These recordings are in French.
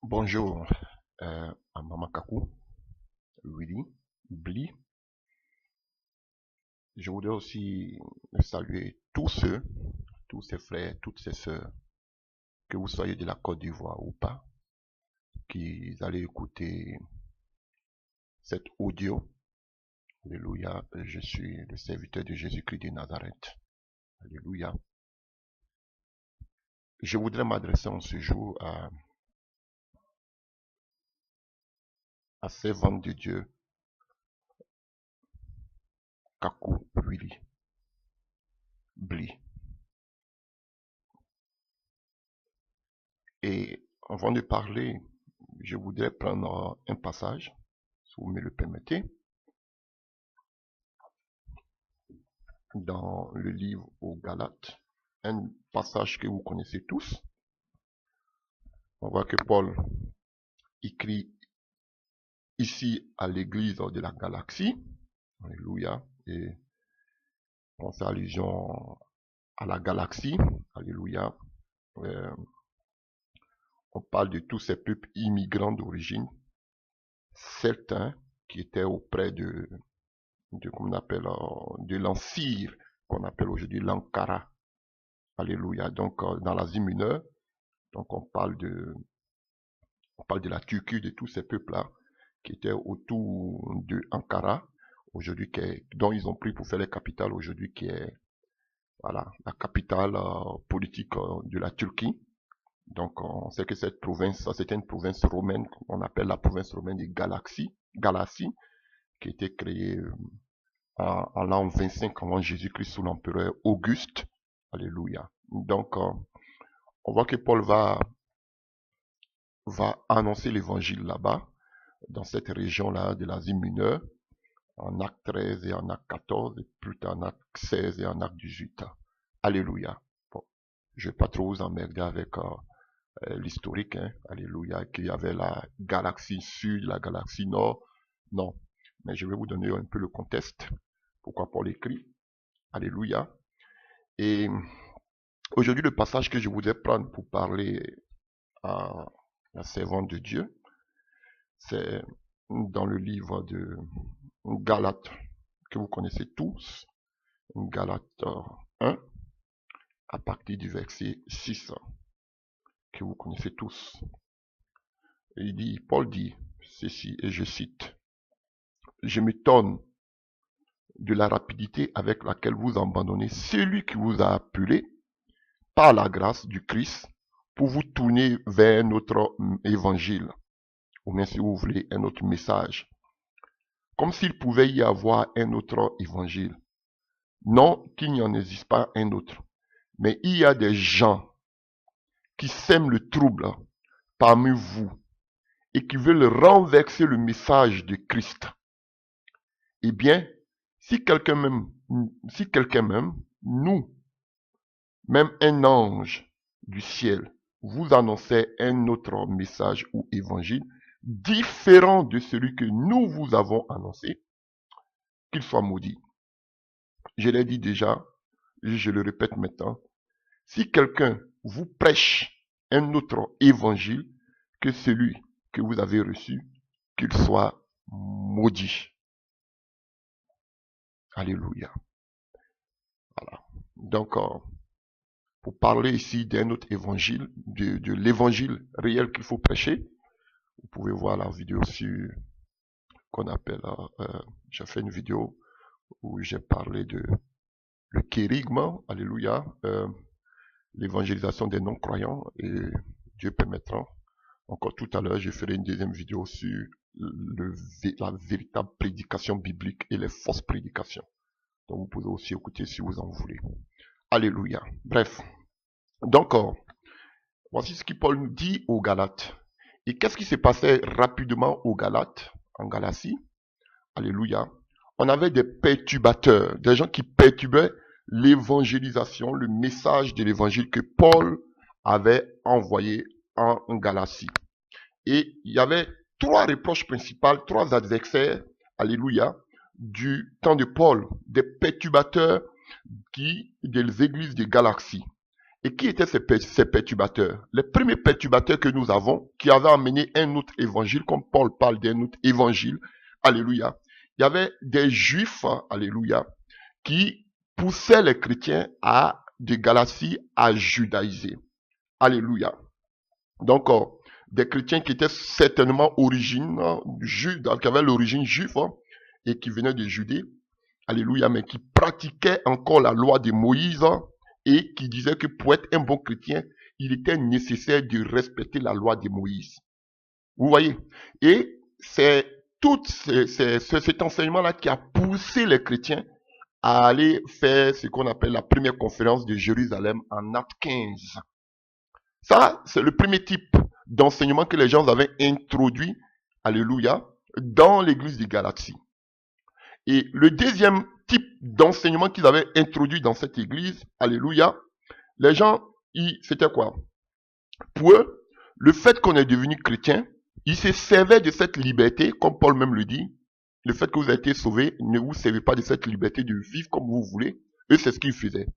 Bonjour à Mama Kaku, Willy, Bli. Je voudrais aussi saluer tous ces frères, toutes ces sœurs, que vous soyez de la Côte d'Ivoire ou pas, qui allez écouter cet audio. Alléluia, je suis le serviteur de Jésus-Christ de Nazareth. Alléluia. Je voudrais m'adresser en ce jour à servante de Dieu, Kaku, Willy, Bli. Et avant de parler, je voudrais prendre un passage, si vous me le permettez, dans le livre aux Galates, un passage que vous connaissez tous. On voit que Paul écrit ici à l'église de la galaxie. Alléluia. Et on fait allusion à la galaxie. Alléluia. Euh, on parle de tous ces peuples immigrants d'origine. Certains qui étaient auprès comment on appelle, de l'Empire, qu'on appelle aujourd'hui l'Ankara. Alléluia. Donc, dans l'Asie mineure, donc on parle de la Turquie, de tous ces peuples-là qui étaient autour de Ankara, aujourd'hui, dont ils ont pris pour faire les capitales aujourd'hui, qui est voilà, la capitale politique de la Turquie. Donc on sait que cette province, c'était une province romaine, on appelle la province romaine de Galatie, qui a été créée en l'an 25 avant Jésus-Christ sous l'empereur Auguste. Alléluia. Donc on voit que Paul va annoncer l'évangile là-bas, dans cette région-là de l'Asie mineure, en acte 13 et en acte 14, et plus tard en acte 16 et en acte 18. Alléluia. Bon, je ne vais pas trop vous emmerder avec l'historique, hein. Alléluia, qu'il y avait la galaxie sud, la galaxie nord. Non, mais je vais vous donner un peu le contexte. Pourquoi Paul écrit. Alléluia. Et aujourd'hui, le passage que je voudrais prendre pour parler à la servante de Dieu, c'est dans le livre de Galates, que vous connaissez tous, Galates 1, à partir du verset 6, que vous connaissez tous. Et Paul dit ceci, et je cite, je m'étonne de la rapidité avec laquelle vous abandonnez celui qui vous a appelé par la grâce du Christ pour vous tourner vers notre évangile, ou bien si vous voulez un autre message, comme s'il pouvait y avoir un autre évangile. Non qu'il n'y en existe pas un autre, mais il y a des gens qui sèment le trouble parmi vous et qui veulent renverser le message de Christ. Eh bien, si quelqu'un même, nous, même un ange du ciel, vous annonçait un autre message ou évangile différent de celui que nous vous avons annoncé, qu'il soit maudit. Je l'ai dit déjà, je le répète maintenant, si quelqu'un vous prêche un autre évangile que celui que vous avez reçu, qu'il soit maudit. Alléluia. Voilà. Donc, pour parler ici d'un autre évangile, de l'évangile réel qu'il faut prêcher, vous pouvez voir la vidéo sur qu'on appelle, j'ai fait une vidéo où j'ai parlé de le kérigme, alléluia, l'évangélisation des non-croyants, et Dieu permettra, encore tout à l'heure, je ferai une deuxième vidéo sur la véritable prédication biblique et les fausses prédications. Donc vous pouvez aussi écouter si vous en voulez. Alléluia. Bref. Donc, voici ce que Paul nous dit aux Galates. Et qu'est-ce qui s'est passé rapidement aux Galates, en Galatie? Alléluia. On avait des perturbateurs, des gens qui perturbaient l'évangélisation, le message de l'évangile que Paul avait envoyé en Galatie. Et il y avait trois reproches principaux, trois adversaires, alléluia, du temps de Paul, des perturbateurs des églises de Galatie. Et qui étaient ces perturbateurs? Les premiers perturbateurs que nous avons, qui avaient amené un autre évangile, comme Paul parle d'un autre évangile, alléluia, il y avait des juifs, alléluia, qui poussaient les chrétiens de Galatie à judaïser. Alléluia. Donc, des chrétiens qui étaient certainement qui avaient l'origine juive, et qui venaient de Judée, alléluia, mais qui pratiquaient encore la loi de Moïse, et qui disaient que pour être un bon chrétien, il était nécessaire de respecter la loi de Moïse. Vous voyez? Et c'est cet enseignement-là qui a poussé les chrétiens à aller faire ce qu'on appelle la première conférence de Jérusalem en Acte 15. Ça, c'est le premier type d'enseignement que les gens avaient introduit, alléluia, dans l'église de Galatie. Et le deuxième type d'enseignement qu'ils avaient introduit dans cette église, alléluia, les gens, c'était quoi? Pour eux, le fait qu'on est devenu chrétien, ils se servaient de cette liberté, comme Paul même le dit. Le fait que vous avez été sauvés, ne vous servez pas de cette liberté de vivre comme vous voulez. Eux, c'est ce qu'ils faisaient.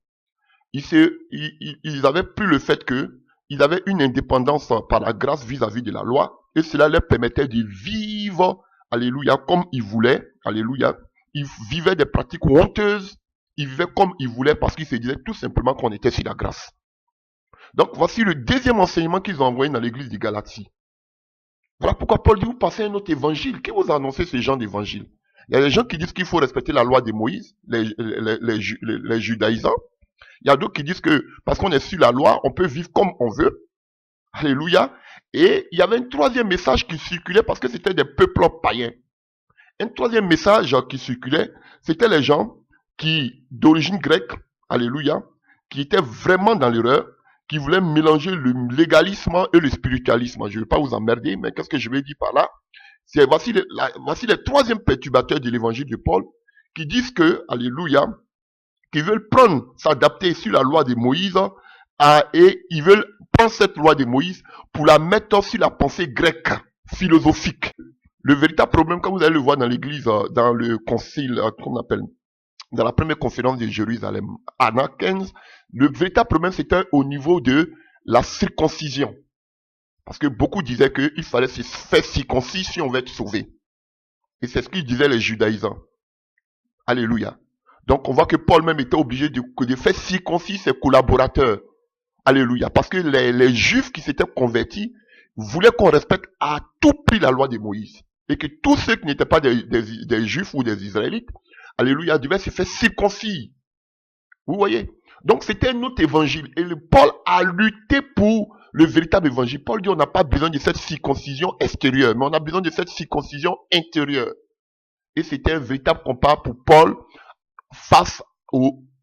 Ils avaient plus le fait que ils avaient une indépendance par la grâce vis-à-vis de la loi, et cela leur permettait de vivre, alléluia, comme ils voulaient, alléluia. Ils vivaient des pratiques honteuses, ils vivaient comme ils voulaient parce qu'ils se disaient tout simplement qu'on était sur la grâce. Donc voici le deuxième enseignement qu'ils ont envoyé dans l'église de Galatie. Voilà pourquoi Paul dit, vous passez un autre évangile. Qui vous a annoncé ce genre d'évangile? Il y a des gens qui disent qu'il faut respecter la loi de Moïse, les judaïsants. Il y a d'autres qui disent que parce qu'on est sur la loi, on peut vivre comme on veut. Alléluia. Et il y avait un troisième message qui circulait parce que c'était des peuples païens. Un troisième message qui circulait, c'était les gens qui, d'origine grecque, alléluia, qui étaient vraiment dans l'erreur, qui voulaient mélanger le légalisme et le spiritualisme. Je ne vais pas vous emmerder, mais qu'est-ce que je vais dire par là? Voici les troisième perturbateurs de l'évangile de Paul, qui disent que, alléluia, qui veulent prendre, s'adapter sur la loi de Moïse, et ils veulent prendre cette loi de Moïse pour la mettre sur la pensée grecque, philosophique. Le véritable problème, comme vous allez le voir dans l'église, dans le concile, qu'on appelle, dans la première conférence de Jérusalem, Anna 15, le véritable problème c'était au niveau de la circoncision. Parce que beaucoup disaient qu'il fallait se faire circoncis si on veut être sauvé. Et c'est ce qu'ils disaient les judaïsants. Alléluia. Donc on voit que Paul même était obligé de faire circoncis ses collaborateurs. Alléluia. Parce que les juifs qui s'étaient convertis voulaient qu'on respecte à tout prix la loi de Moïse. Et que tous ceux qui n'étaient pas des juifs ou des israélites, alléluia, devaient se faire circoncis. Vous voyez? Donc c'était un autre évangile. Et Paul a lutté pour le véritable évangile. Paul dit on n'a pas besoin de cette circoncision extérieure, mais on a besoin de cette circoncision intérieure. Et c'était un véritable combat pour Paul face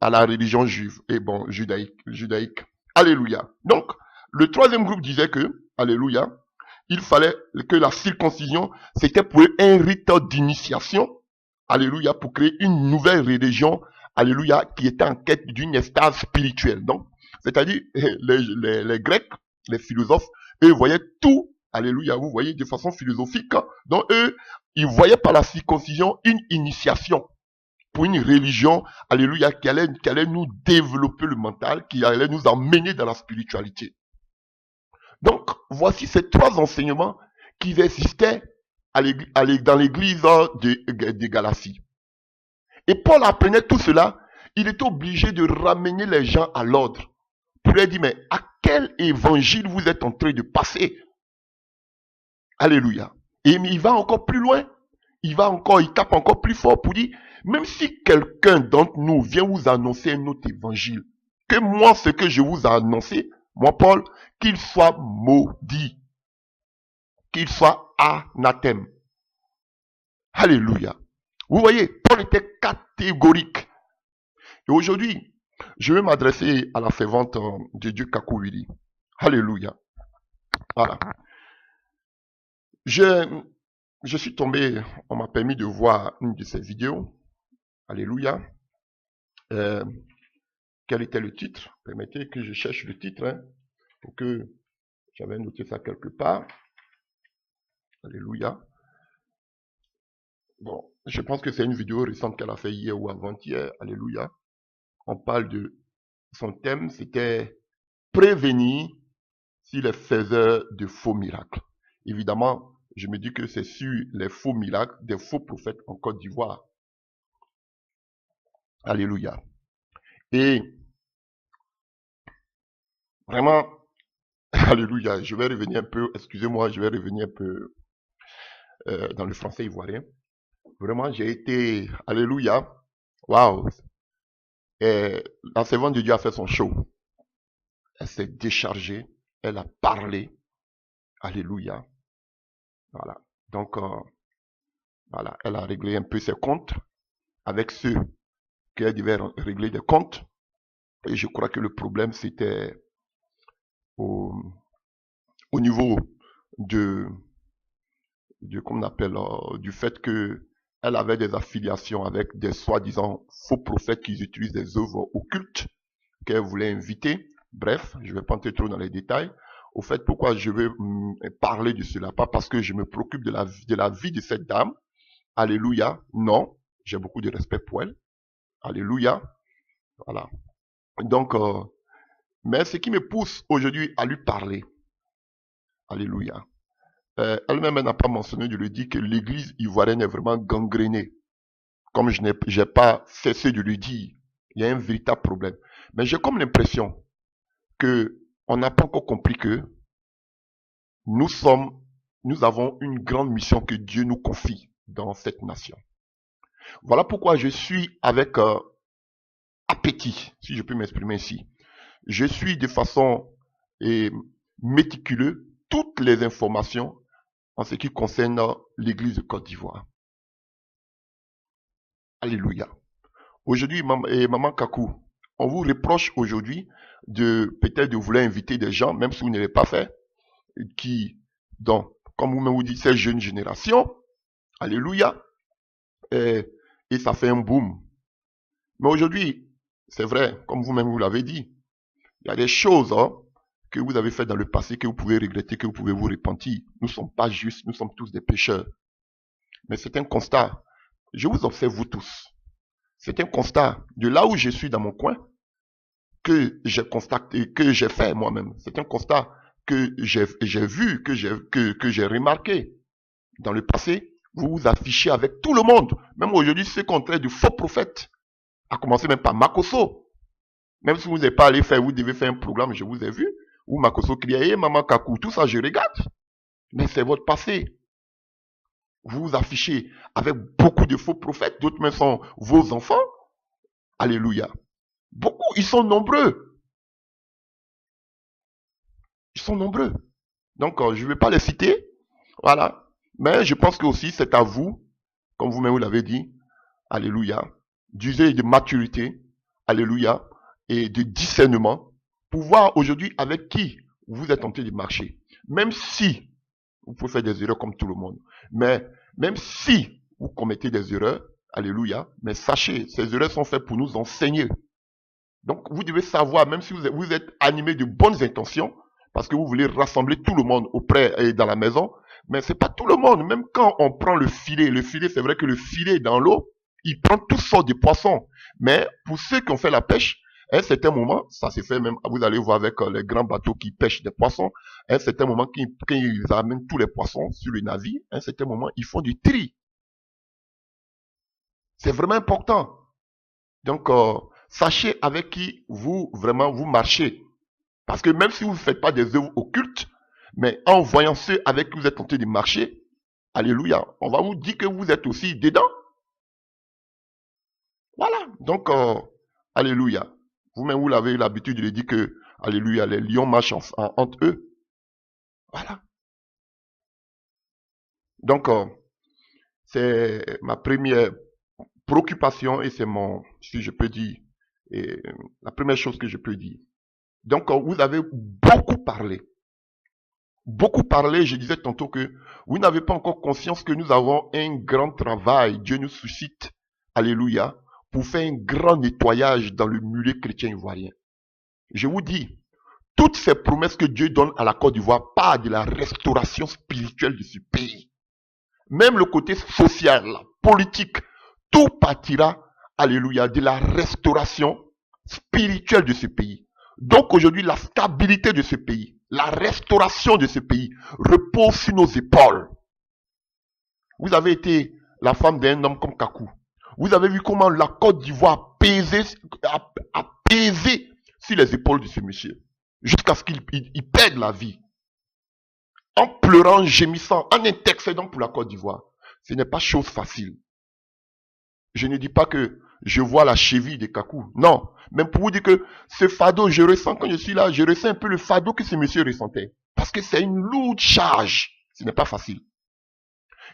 à la religion juive, et bon, judaïque. Alléluia. Donc, le troisième groupe disait que, alléluia, il fallait que la circoncision, c'était pour un rite d'initiation, alléluia, pour créer une nouvelle religion, alléluia, qui était en quête d'une extase spirituelle. Donc, c'est-à-dire, les Grecs, les philosophes, eux voyaient tout, alléluia, vous voyez, de façon philosophique. Donc, eux, ils voyaient par la circoncision une initiation pour une religion, alléluia, qui allait nous développer le mental, qui allait nous emmener dans la spiritualité. Donc, voici ces trois enseignements qui existaient dans l'église de Galatie. Et Paul apprenait tout cela, il était obligé de ramener les gens à l'ordre. Pour leur dire, mais à quel évangile vous êtes en train de passer? Alléluia. Et il va encore plus loin. Il tape encore plus fort pour dire, même si quelqu'un d'entre nous vient vous annoncer un autre évangile, que moi, ce que je vous ai annoncé, moi, Paul, qu'il soit maudit, qu'il soit anathème. Alléluia. Vous voyez, Paul était catégorique. Et aujourd'hui, je vais m'adresser à la servante de Dieu Kakouwili. Alléluia. Voilà. Je suis tombé, on m'a permis de voir une de ses vidéos. Alléluia. Quel était le titre? Permettez que je cherche le titre, hein, pour que j'avais noté ça quelque part. Alléluia. Bon, je pense que c'est une vidéo récente qu'elle a fait hier ou avant-hier. Alléluia. On parle de son thème, c'était prévenir sur les faiseurs de faux miracles. Évidemment, je me dis que c'est sur les faux miracles des faux prophètes en Côte d'Ivoire. Alléluia. Et vraiment, alléluia, je vais revenir un peu, excusez-moi, je vais revenir un peu dans le français ivoirien. Vraiment, j'ai été, alléluia, waouh. Et la servante de Dieu a fait son show. Elle s'est déchargée, elle a parlé, alléluia. Voilà. Donc, voilà, elle a réglé un peu ses comptes avec ceux qu'elle devait régler des comptes. Et je crois que le problème, c'était au niveau de comment on appelle, du fait que elle avait des affiliations avec des soi-disant faux prophètes qui utilisent des œuvres occultes qu'elle voulait inviter. Bref, je ne vais pas entrer trop dans les détails. Au fait, pourquoi je veux parler de cela? Pas parce que je me préoccupe de la vie de cette dame. Alléluia. Non, j'ai beaucoup de respect pour elle. Alléluia. Voilà. Donc, mais ce qui me pousse aujourd'hui à lui parler. Alléluia. Elle-même n'a pas mentionné de lui dire que l'église ivoirienne est vraiment gangrénée. Comme je n'ai pas cessé de lui dire, il y a un véritable problème. Mais j'ai comme l'impression que on n'a pas encore compris que nous avons une grande mission que Dieu nous confie dans cette nation. Voilà pourquoi je suis avec appétit, si je peux m'exprimer ici. Je suis de façon méticuleuse toutes les informations en ce qui concerne l'église de Côte d'Ivoire. Alléluia. Aujourd'hui, Maman Kakou, on vous reproche aujourd'hui de peut-être de vouloir inviter des gens, même si vous ne l'avez pas fait, qui, donc, comme vous-même vous dites, cette jeune génération, alléluia, et ça fait un boom. Mais aujourd'hui, c'est vrai, comme vous-même vous l'avez dit, il y a des choses que vous avez faites dans le passé, que vous pouvez regretter, que vous pouvez vous repentir. Nous ne sommes pas justes, nous sommes tous des pécheurs. Mais c'est un constat. Je vous observe vous tous. C'est un constat de là où je suis dans mon coin que j'ai constaté, que j'ai fait moi-même. C'est un constat que j'ai vu, que j'ai remarqué. Dans le passé, vous vous affichez avec tout le monde. Même aujourd'hui, c'est contraire du faux prophète. À commencer même par Makosso. Même si vous n'êtes pas allé faire, vous devez faire un programme, je vous ai vu, où Makosso criait, hey, Maman Kakou, tout ça, je regarde. Mais c'est votre passé. Vous vous affichez avec beaucoup de faux prophètes, d'autres même sont vos enfants. Alléluia. Beaucoup, ils sont nombreux. Ils sont nombreux. Donc, je ne vais pas les citer. Voilà. Mais je pense que aussi, c'est à vous, comme vous-même vous l'avez dit, alléluia, d'user de maturité, alléluia, et de discernement, pour voir aujourd'hui avec qui vous êtes en train de marcher. Même si vous pouvez faire des erreurs comme tout le monde, mais même si vous commettez des erreurs, alléluia, mais sachez, ces erreurs sont faites pour nous enseigner. Donc, vous devez savoir, même si vous êtes animé de bonnes intentions, parce que vous voulez rassembler tout le monde auprès et dans la maison, mais c'est pas tout le monde. Même quand on prend le filet, c'est vrai que le filet est dans l'eau, il prend toutes sortes de poissons. Mais pour ceux qui ont fait la pêche, à un certain moment, ça se fait même, vous allez voir avec les grands bateaux qui pêchent des poissons, à un certain moment, quand ils amènent tous les poissons sur le navire, à un certain moment, ils font du tri. C'est vraiment important. Donc, sachez avec qui vous marchez. Parce que même si vous ne faites pas des œuvres occultes, mais en voyant ceux avec qui vous êtes tenté de marcher, alléluia, on va vous dire que vous êtes aussi dedans. Voilà, donc, alléluia. Vous-même, vous l'avez l'habitude de dire que, alléluia, les lions marchent entre eux. Voilà. Donc, c'est ma première préoccupation et c'est mon, si je peux dire, la première chose que je peux dire. Donc, vous avez beaucoup parlé. Beaucoup parlé, je disais tantôt que vous n'avez pas encore conscience que nous avons un grand travail. Dieu nous suscite, alléluia, pour faire un grand nettoyage dans le milieu chrétien ivoirien. Je vous dis, toutes ces promesses que Dieu donne à la Côte d'Ivoire parlent de la restauration spirituelle de ce pays. Même le côté social, politique, tout partira, alléluia, de la restauration spirituelle de ce pays. Donc aujourd'hui, la stabilité de ce pays, la restauration de ce pays repose sur nos épaules. Vous avez été la femme d'un homme comme Kakou. Vous avez vu comment la Côte d'Ivoire a pesé sur les épaules de ce monsieur, jusqu'à ce qu'il perde la vie. En pleurant, gémissant, en intercédant pour la Côte d'Ivoire. Ce n'est pas chose facile. Je ne dis pas que je vois la cheville de Kakou. Non. Même pour vous dire que ce fardeau, je ressens quand je suis là, je ressens un peu le fardeau que ce monsieur ressentait. Parce que c'est une lourde charge. Ce n'est pas facile.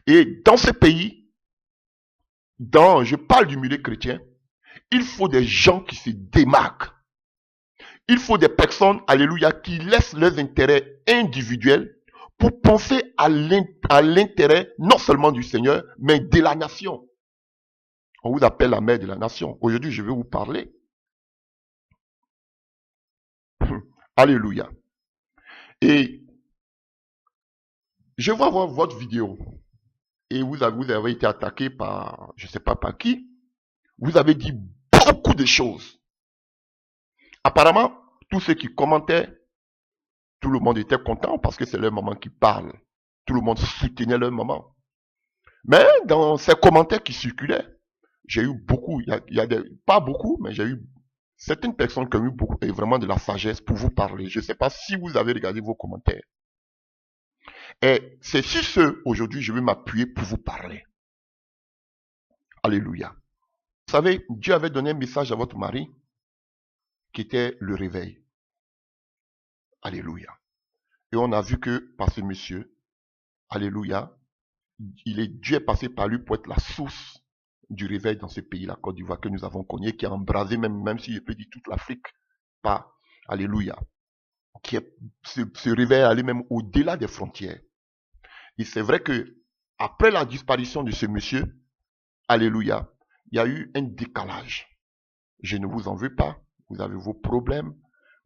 Et dans ce pays, je parle du milieu chrétien, il faut des gens qui se démarquent. Il faut des personnes, alléluia, qui laissent leurs intérêts individuels pour penser à l'intérêt non seulement du Seigneur, mais de la nation. On vous appelle la mère de la nation. Aujourd'hui, je vais vous parler. Alléluia. Et je vais voir votre vidéo. Et vous avez été attaqué par, je ne sais pas par qui. Vous avez dit beaucoup de choses. Apparemment, tous ceux qui commentaient, tout le monde était content parce que c'est leur maman qui parle. Tout le monde soutenait leur maman. Mais dans ces commentaires qui circulaient, j'ai eu beaucoup, pas beaucoup, mais j'ai eu certaines personnes qui ont eu beaucoup, et vraiment de la sagesse pour vous parler. Je ne sais pas si vous avez regardé vos commentaires. Et c'est sur ce, aujourd'hui, je vais m'appuyer pour vous parler. Alléluia. Vous savez, Dieu avait donné un message à votre mari qui était le réveil. Alléluia. Et on a vu que par ce monsieur, alléluia, Dieu est passé par lui pour être la source du réveil dans ce pays, la Côte d'Ivoire que nous avons connu, qui a embrasé même si je peux dire toute l'Afrique, par, alléluia, ce réveil allait même au-delà des frontières. Et c'est vrai que après la disparition de ce monsieur, alléluia, il y a eu un décalage. Je ne vous en veux pas. Vous avez vos problèmes,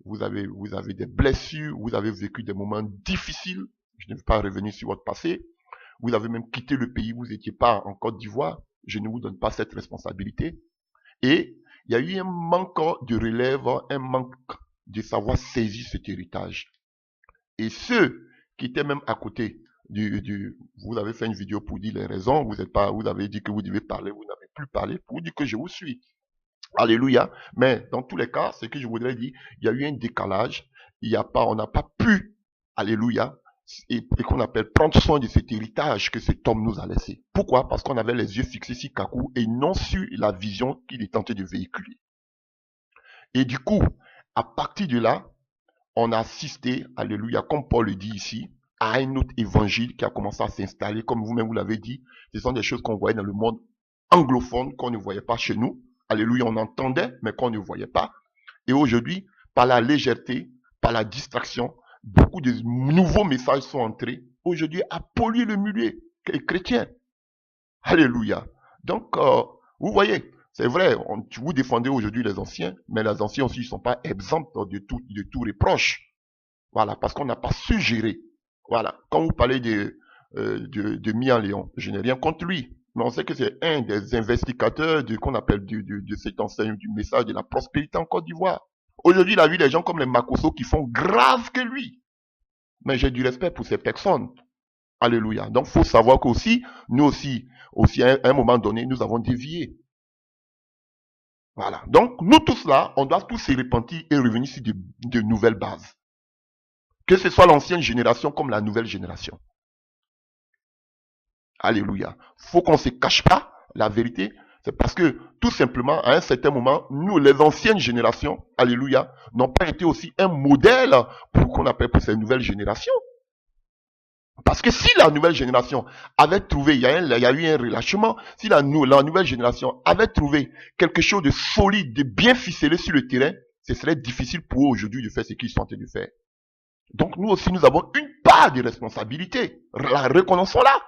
vous avez des blessures, vous avez vécu des moments difficiles. Je ne veux pas revenir sur votre passé. Vous avez même quitté le pays, vous n'étiez pas en Côte d'Ivoire. Je ne vous donne pas cette responsabilité. Et il y a eu un manque de relève, un manque de savoir saisir cet héritage. Et ceux qui étaient même à côté vous avez fait une vidéo pour dire les raisons, vous avez dit que vous devez parler, vous n'avez plus parlé, pour dire que je vous suis. Alléluia. Mais dans tous les cas, ce que je voudrais dire, il y a eu un décalage, on n'a pas pu, alléluia, et qu'on appelle prendre soin de cet héritage que cet homme nous a laissé. Pourquoi? Parce qu'on avait les yeux fixés sur Kakou et non sur la vision qu'il est tenté de véhiculer. Et du coup, à partir de là, on a assisté, alléluia, comme Paul le dit ici, à un autre évangile qui a commencé à s'installer, comme vous-même vous l'avez dit. Ce sont des choses qu'on voyait dans le monde anglophone, qu'on ne voyait pas chez nous. Alléluia, on entendait, mais qu'on ne voyait pas. Et aujourd'hui, par la légèreté, par la distraction, beaucoup de nouveaux messages sont entrés, aujourd'hui, à polluer le milieu chrétien. Alléluia. Donc, vous voyez, c'est vrai, vous défendez aujourd'hui les anciens, mais les anciens aussi ne sont pas exempts de tout reproche. Voilà, parce qu'on n'a pas su gérer. Voilà, quand vous parlez de Mian Léon, je n'ai rien contre lui. Mais on sait que c'est un des investigateurs qu'on appelle de cet enseignement du message de la prospérité en Côte d'Ivoire. Aujourd'hui, il a vu des gens comme les Makosso qui font grave que lui. Mais j'ai du respect pour ces personnes. Alléluia. Donc, il faut savoir qu'aussi, nous aussi à un moment donné, nous avons dévié. Voilà. Donc, nous tous là, on doit tous se repentir et revenir sur de nouvelles bases. Que ce soit l'ancienne génération comme la nouvelle génération. Alléluia. Faut qu'on ne se cache pas la vérité. C'est parce que, tout simplement, à un certain moment, nous, les anciennes générations, alléluia, n'ont pas été aussi un modèle pour qu'on appelle pour ces nouvelles générations. Parce que si la nouvelle génération avait trouvé, il y a eu un relâchement, si la nouvelle génération avait trouvé quelque chose de solide, de bien ficelé sur le terrain, ce serait difficile pour eux aujourd'hui de faire ce qu'ils sont en train de faire. Donc nous aussi, nous avons une part de responsabilité. La reconnaissons-la.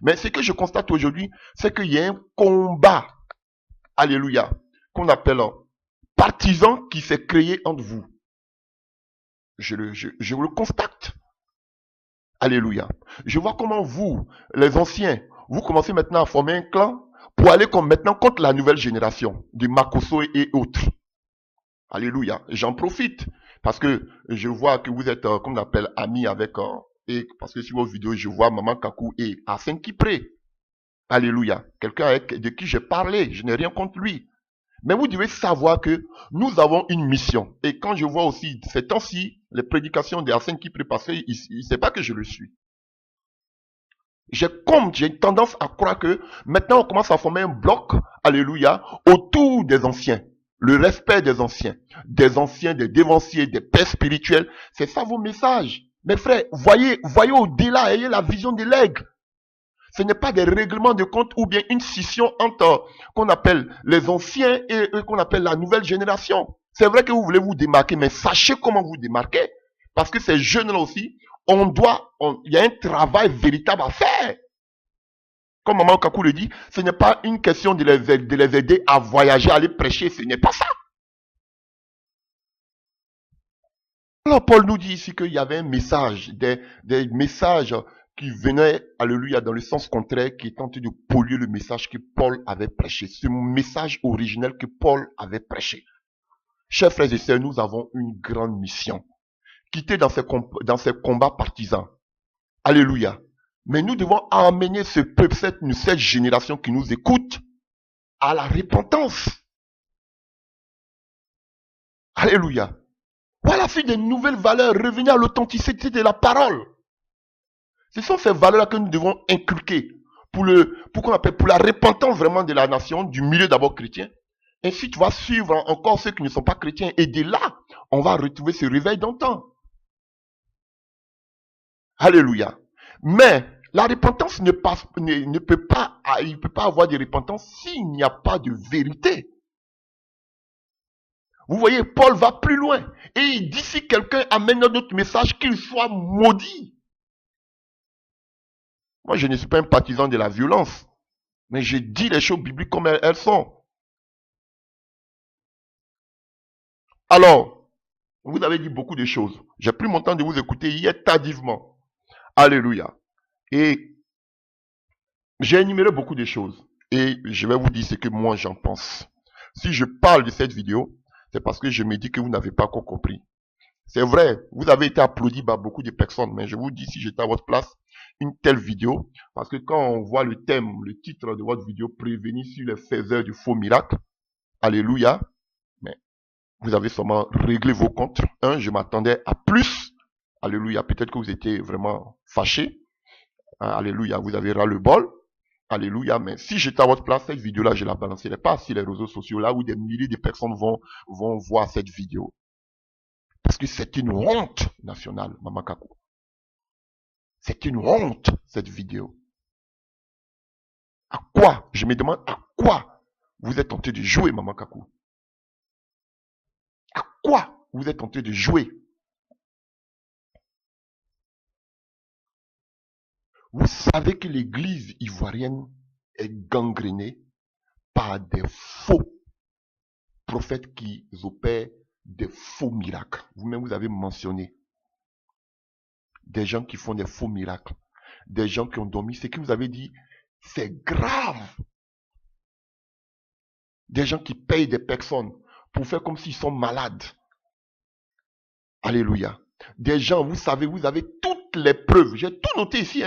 Mais ce que je constate aujourd'hui, c'est qu'il y a un combat, alléluia, qu'on appelle partisan qui s'est créé entre vous. Je le constate. Alléluia. Je vois comment vous, les anciens, vous commencez maintenant à former un clan pour aller maintenant contre la nouvelle génération, du Makosso et autres. Alléluia. J'en profite parce que je vois que vous êtes, comme on appelle, amis avec, et parce que sur vos vidéos, je vois Maman Kakou et Arsène Kipré. Alléluia. Quelqu'un de qui j'ai parlé. Je n'ai rien contre lui. Mais vous devez savoir que nous avons une mission. Et quand je vois aussi ces temps-ci, les prédications d'Arsène Kipré, parce qu'il ne sait pas que je le suis. J'ai tendance à croire que maintenant on commence à former un bloc, alléluia, autour des anciens. Le respect des anciens, des dévanciers, des pères spirituels. C'est ça vos messages. Mes frères, voyez au-delà, ayez la vision de l'aigle. Ce n'est pas des règlements de compte ou bien une scission entre qu'on appelle les anciens et qu'on appelle la nouvelle génération. C'est vrai que vous voulez vous démarquer, mais sachez comment vous démarquer. Parce que ces jeunes-là aussi, il y a un travail véritable à faire. Comme Maman Kakou le dit, ce n'est pas une question de les aider à voyager, à aller prêcher, ce n'est pas ça. Alors Paul nous dit ici qu'il y avait un message, des messages qui venaient, alléluia, dans le sens contraire, qui tentait de polluer le message que Paul avait prêché. Ce message originel que Paul avait prêché. Chers frères et sœurs, nous avons une grande mission. Quitter dans ces combats partisans. Alléluia. Mais nous devons amener ce peuple, cette génération qui nous écoute, à la repentance. Alléluia. Voilà, c'est des nouvelles valeurs. Revenir à l'authenticité de la parole. Ce sont ces valeurs-là que nous devons inculquer pour la repentance vraiment de la nation, du milieu d'abord chrétien. Ainsi, tu vas suivre encore ceux qui ne sont pas chrétiens. Et de là, on va retrouver ce réveil d'antan. Alléluia. Mais la repentance il ne peut pas avoir de repentance s'il n'y a pas de vérité. Vous voyez, Paul va plus loin. Et il dit si quelqu'un amène notre message, qu'il soit maudit. Moi, je ne suis pas un partisan de la violence. Mais je dis les choses bibliques comme elles sont. Alors, vous avez dit beaucoup de choses. J'ai pris mon temps de vous écouter hier tardivement. Alléluia. Et j'ai énuméré beaucoup de choses. Et je vais vous dire ce que moi j'en pense. Si je parle de cette vidéo, c'est parce que je me dis que vous n'avez pas encore compris. C'est vrai, vous avez été applaudi par beaucoup de personnes, mais je vous dis, si j'étais à votre place, une telle vidéo, parce que quand on voit le thème, le titre de votre vidéo, prévenir sur les faiseurs du faux miracle, alléluia, mais vous avez sûrement réglé vos comptes. Je m'attendais à plus, alléluia, peut-être que vous étiez vraiment fâché, alléluia, vous avez ras le bol, alléluia, mais si j'étais à votre place, cette vidéo-là, je la balancerais pas sur les réseaux sociaux, là où des milliers de personnes vont voir cette vidéo. Parce que c'est une honte nationale, Maman Kakou. C'est une honte, cette vidéo. À quoi? Je me demande à quoi vous êtes tenté de jouer, Maman Kakou? À quoi vous êtes tenté de jouer? Vous savez que l'église ivoirienne est gangrénée par des faux prophètes qui opèrent des faux miracles. Vous-même, vous avez mentionné des gens qui font des faux miracles, des gens qui ont dormi. Ce que vous avez dit, c'est grave. Des gens qui payent des personnes pour faire comme s'ils sont malades. Alléluia. Des gens, vous savez, vous avez toutes les preuves. J'ai tout noté ici.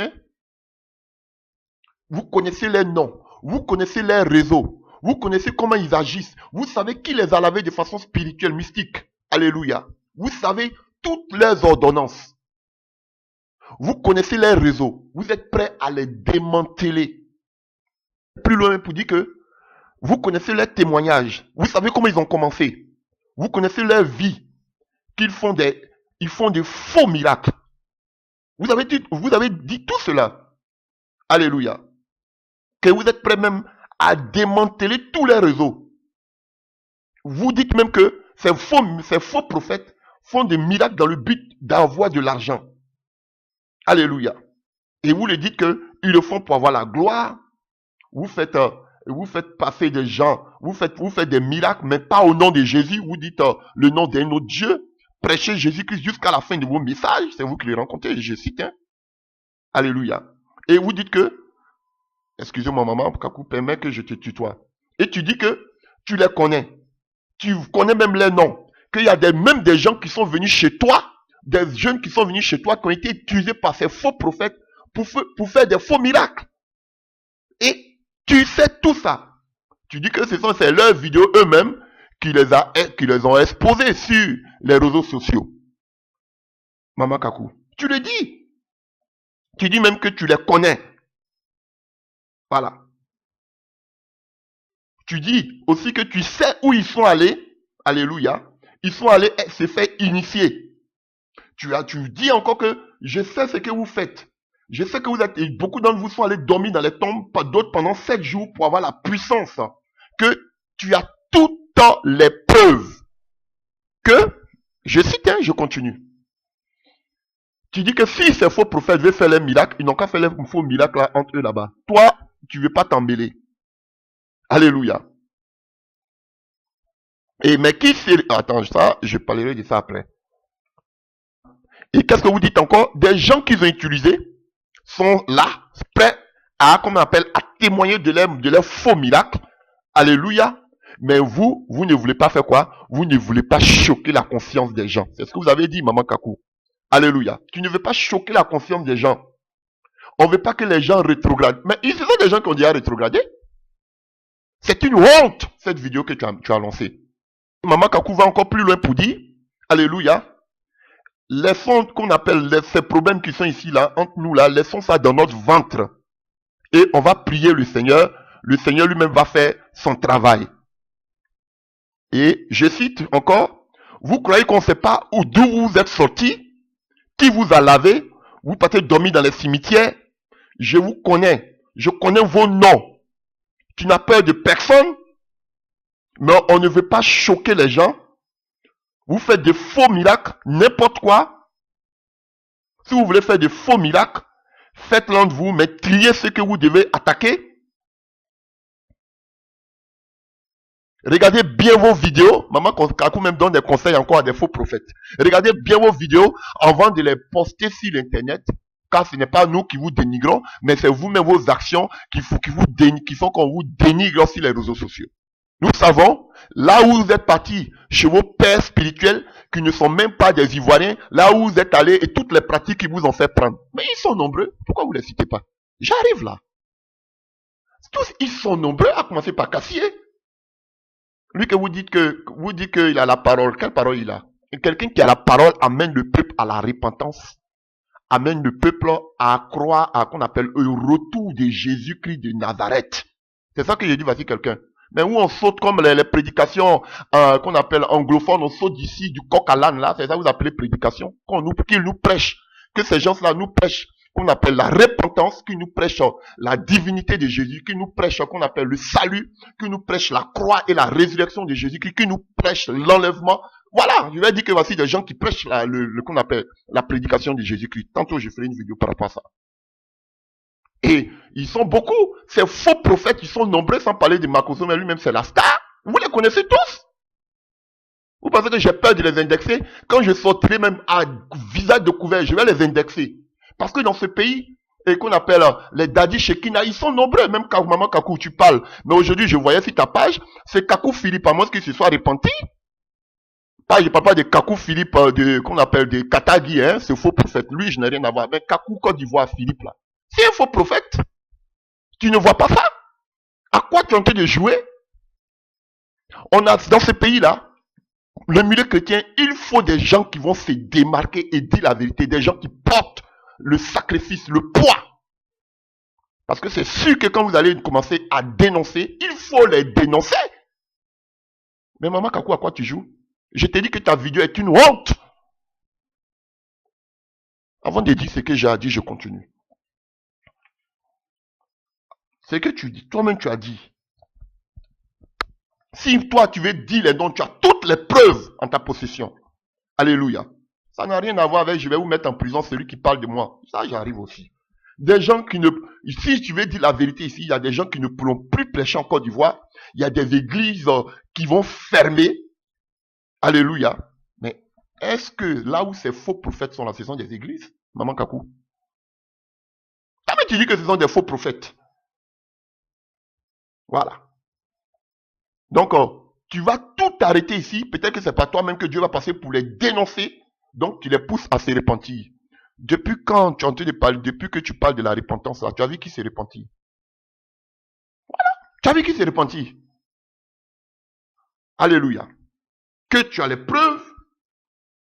Vous connaissez leurs noms. Vous connaissez leurs réseaux. Vous connaissez comment ils agissent. Vous savez qui les a lavés de façon spirituelle, mystique. Alléluia. Vous savez toutes leurs ordonnances. Vous connaissez leurs réseaux. Vous êtes prêts à les démanteler. Plus loin pour dire que vous connaissez leurs témoignages. Vous savez comment ils ont commencé. Vous connaissez leur vie. Qu'ils font ils font de faux miracles. Vous avez dit tout cela. Alléluia. Que vous êtes prêts même à démanteler tous les réseaux. Vous dites même que ces faux prophètes font des miracles dans le but d'avoir de l'argent. Alléluia. Et vous le dites qu'ils le font pour avoir la gloire. Vous faites passer des gens, vous faites des miracles, mais pas au nom de Jésus. Vous dites le nom d'un autre Dieu. Prêchez Jésus-Christ jusqu'à la fin de vos messages. C'est vous qui les rencontrez, je cite. Alléluia. Et vous dites que, excusez-moi maman, Kakou, permet que je te tutoie. Et tu dis que tu les connais. Tu connais même les noms. qu'il y a même des gens qui sont venus chez toi, des jeunes qui sont venus chez toi, qui ont été utilisés par ces faux prophètes pour faire des faux miracles. Et tu sais tout ça. Tu dis que c'est leurs vidéos eux-mêmes qui les ont exposées sur les réseaux sociaux. Maman Kakou, tu le dis. Tu dis même que tu les connais. Voilà. Tu dis aussi que tu sais où ils sont allés. Alléluia. Ils sont allés se faire initier. Tu dis encore que je sais ce que vous faites. Je sais que vous êtes, et beaucoup d'entre vous sont allés dormir dans les tombes, d'autres pendant 7 jours pour avoir la puissance. Que tu as toutes les preuves. Que, je cite, je continue. Tu dis que si ces faux prophètes veulent faire les miracles, ils n'ont qu'à faire les faux miracles là, entre eux là-bas. Toi, tu ne veux pas t'embêler. Alléluia. Et mais qui c'est... Attends, ça, je parlerai de ça après. Et qu'est-ce que vous dites encore? Des gens qu'ils ont utilisés sont là, prêts à, comme on appelle, à témoigner de leur faux miracles. Alléluia. Mais vous ne voulez pas faire quoi? Vous ne voulez pas choquer la conscience des gens. C'est ce que vous avez dit, Maman Kakou. Alléluia. Tu ne veux pas choquer la conscience des gens. On ne veut pas que les gens rétrogradent. Mais ce sont des gens qui ont déjà rétrogradé. C'est une honte, cette vidéo que tu as lancée. Maman Kakou va encore plus loin pour dire, alléluia, laissons qu'on appelle ces problèmes qui sont ici, là, entre nous, là, laissons ça dans notre ventre. Et on va prier le Seigneur lui-même va faire son travail. Et je cite encore, vous croyez qu'on ne sait pas d'où vous êtes sortis, qui vous a lavé, vous partez dormir dans les cimetières, je vous connais, je connais vos noms. Tu n'as peur de personne, mais on ne veut pas choquer les gens. Vous faites de faux miracles, n'importe quoi. Si vous voulez faire de faux miracles, faites-le entre vous, mais triez ce que vous devez attaquer. Regardez bien vos vidéos. Maman Kakou même donne des conseils encore à des faux prophètes. Regardez bien vos vidéos avant de les poster sur l'internet. Car ce n'est pas nous qui vous dénigrons, mais c'est vous-même vos actions qui font qu'on vous dénigre sur les réseaux sociaux. Nous savons, là où vous êtes partis chez vos pères spirituels, qui ne sont même pas des Ivoiriens, là où vous êtes allés et toutes les pratiques qui vous ont fait prendre. Mais ils sont nombreux. Pourquoi vous ne les citez pas? J'arrive là. Tous, ils sont nombreux, à commencer par Cassier. Lui que vous dites qu'il a la parole. Quelle parole il a? Quelqu'un qui a la parole amène le peuple à la repentance. Amène le peuple à croire à qu'on appelle le retour de Jésus-Christ de Nazareth. C'est ça que j'ai dit, voici quelqu'un. Mais où on saute comme les prédications qu'on appelle anglophones, on saute d'ici du coq à l'âne là, c'est ça que vous appelez prédication, qu'ils nous prêchent, que ces gens-là nous prêchent, qu'on appelle la repentance, qu'ils nous prêchent la divinité de Jésus, qu'ils nous prêchent qu'on appelle le salut, qu'ils nous prêchent la croix et la résurrection de Jésus, qu'ils nous prêchent l'enlèvement. Voilà, je vais dire que voici des gens qui prêchent qu'on appelle la prédication de Jésus-Christ. Tantôt je ferai une vidéo par rapport à ça. Et ils sont beaucoup. Ces faux prophètes, ils sont nombreux, sans parler de Makoso, mais lui-même c'est la star. Vous les connaissez tous. Vous pensez que j'ai peur de les indexer? Quand je sortirai même à visage découvert, je vais les indexer. Parce que dans ce pays, et qu'on appelle les Daddy Shekina, ils sont nombreux, même quand Maman Kakou tu parles. Mais aujourd'hui, je voyais sur ta page, c'est Kakou Philippe, à moins qu'il se soit repenti. Je ne parle pas de Kakou Philippe, qu'on appelle de Katagi, hein, c'est faux prophète. Lui, je n'ai rien à voir. Mais Kakou Côte d'Ivoire, Philippe, là. C'est un faux prophète. Tu ne vois pas ça? À quoi tu es en train de jouer? On a, dans ce pays-là, le milieu chrétien, il faut des gens qui vont se démarquer et dire la vérité. Des gens qui portent le sacrifice, le poids. Parce que c'est sûr que quand vous allez commencer à dénoncer, il faut les dénoncer. Mais Maman Kakou, à quoi tu joues? Je t'ai dit que ta vidéo est une honte. Avant de dire ce que j'ai à dire, je continue. Ce que tu dis, toi-même tu as dit. Si toi tu veux dire les noms, tu as toutes les preuves en ta possession. Alléluia. Ça n'a rien à voir avec je vais vous mettre en prison celui qui parle de moi. Ça, j'arrive aussi. Des gens qui ne... Si tu veux dire la vérité ici, il y a des gens qui ne pourront plus prêcher en Côte d'Ivoire. Il y a des églises qui vont fermer. Alléluia. Mais est-ce que là où ces faux prophètes sont là, ce sont des églises? Maman Kakou. Comment tu dis que ce sont des faux prophètes? Voilà. Donc, tu vas tout arrêter ici. Peut-être que c'est pas toi-même que Dieu va passer pour les dénoncer. Donc, tu les pousses à se repentir. Depuis quand tu es en train de parler, depuis que tu parles de la repentance, là, tu as vu qui s'est repenti? Tu as vu qui s'est repenti? Alléluia. Que tu as les preuves,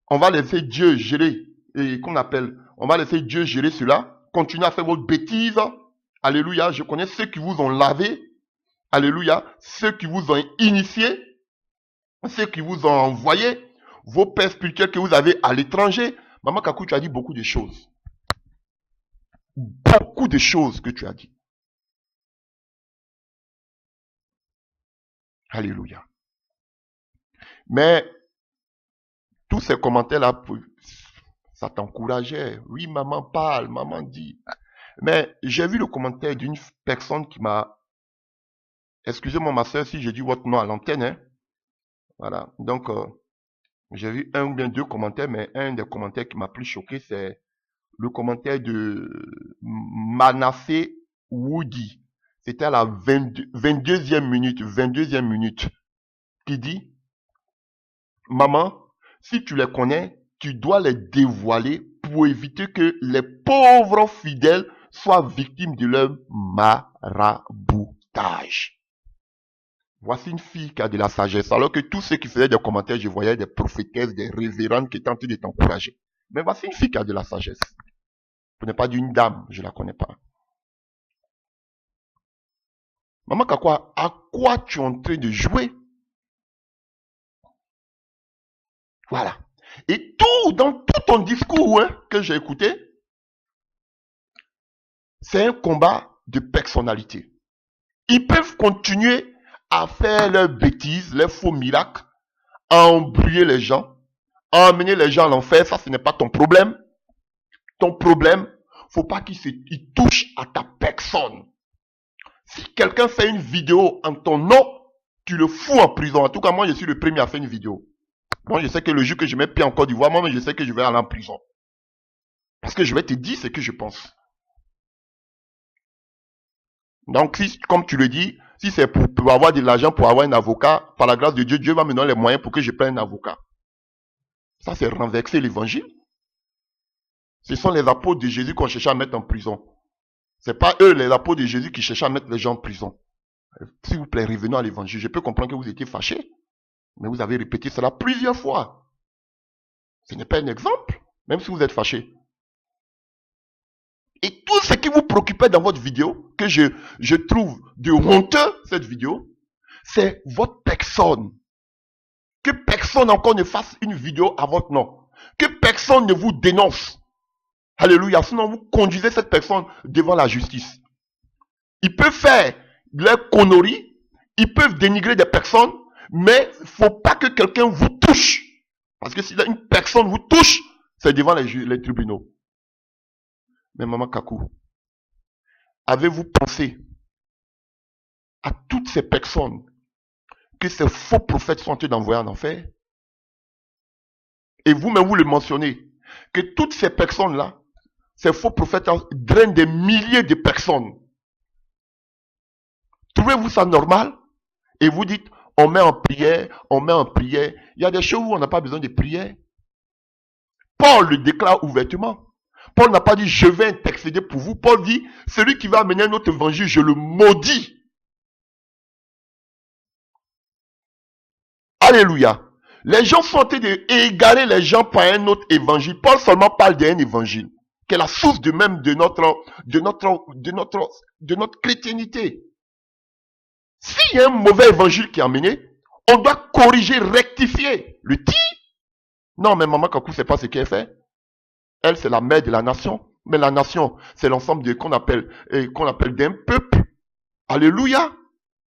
on va laisser Dieu gérer, et qu'on appelle, on va laisser Dieu gérer cela. Continuez à faire votre bêtise. Alléluia. Je connais ceux qui vous ont lavé. Alléluia. Ceux qui vous ont initié. Ceux qui vous ont envoyé. Vos pères spirituels que vous avez à l'étranger. Maman Kakou, tu as dit beaucoup de choses. Beaucoup de choses que tu as dit. Alléluia. Mais tous ces commentaires-là, ça t'encourageait. Oui, maman parle, maman dit. Mais j'ai vu le commentaire d'une personne qui m'a... Excusez-moi ma soeur si je dis votre nom à l'antenne. Hein. Voilà. Donc, j'ai vu un ou bien deux commentaires, mais un des commentaires qui m'a plus choqué, c'est le commentaire de Manassé Woody. C'était à la 22e minute, qui dit, maman, si tu les connais, tu dois les dévoiler pour éviter que les pauvres fidèles soient victimes de leur maraboutage. Voici une fille qui a de la sagesse, alors que tous ceux qui faisaient des commentaires, je voyais des prophétesses, des révérendes qui étaient en train de t'encourager. Mais voici une fille qui a de la sagesse. Ce n'est pas d'une dame, je ne la connais pas. Maman Kakwa, à quoi tu es en train de jouer? Voilà. Et tout, dans tout ton discours que j'ai écouté, c'est un combat de personnalité. Ils peuvent continuer à faire leurs bêtises, leurs faux miracles, à embrouiller les gens, à emmener les gens à l'enfer. Ça, ce n'est pas ton problème. Ton problème, faut pas qu'il touche à ta personne. Si quelqu'un fait une vidéo en ton nom, tu le fous en prison. En tout cas, moi, je suis le premier à faire une vidéo. Moi, je sais que le jour que je mets pied en Côte d'Ivoire, moi, je sais que je vais aller en prison. Parce que je vais te dire ce que je pense. Donc, si, comme tu le dis, si c'est pour avoir de l'argent, pour avoir un avocat, par la grâce de Dieu, Dieu va me donner les moyens pour que je prenne un avocat. Ça, c'est renverser l'évangile. Ce sont les apôtres de Jésus qu'on cherchait à mettre en prison. Ce n'est pas eux, les apôtres de Jésus, qui cherchaient à mettre les gens en prison. S'il vous plaît, revenons à l'évangile. Je peux comprendre que vous étiez fâchés, mais vous avez répété cela plusieurs fois. Ce n'est pas un exemple, même si vous êtes fâchés. Et tout ce qui vous préoccupait dans votre vidéo, que je trouve de honteux, cette vidéo, c'est votre personne. Que personne encore ne fasse une vidéo à votre nom. Que personne ne vous dénonce. Alléluia. Sinon, vous conduisez cette personne devant la justice. Ils peuvent faire leurs conneries, ils peuvent dénigrer des personnes, mais il ne faut pas que quelqu'un vous touche. Parce que si une personne vous touche, c'est devant les tribunaux. Mais maman Kakou, avez-vous pensé à toutes ces personnes que ces faux prophètes sont en train d'envoyer en enfer? Et vous-même, vous le mentionnez, que toutes ces personnes-là, ces faux prophètes drainent des milliers de personnes. Trouvez-vous ça normal? Et vous dites, on met en prière, on met en prière. Il y a des choses où on n'a pas besoin de prière. Paul le déclare ouvertement. Paul n'a pas dit, je vais intercéder pour vous. Paul dit, celui qui va amener notre évangile, je le maudis. Alléluia. Les gens sont en train d'égarer les gens par un autre évangile. Paul seulement parle d'un évangile, qui est la source de même de notre chrétiennité. S'il y a un mauvais évangile qui est amené, on doit corriger, rectifier. Le dire. Non, mais maman Kakou, c'est pas ce qu'elle fait. Elle, c'est la mère de la nation. Mais la nation, c'est l'ensemble de qu'on appelle d'un peuple. Alléluia.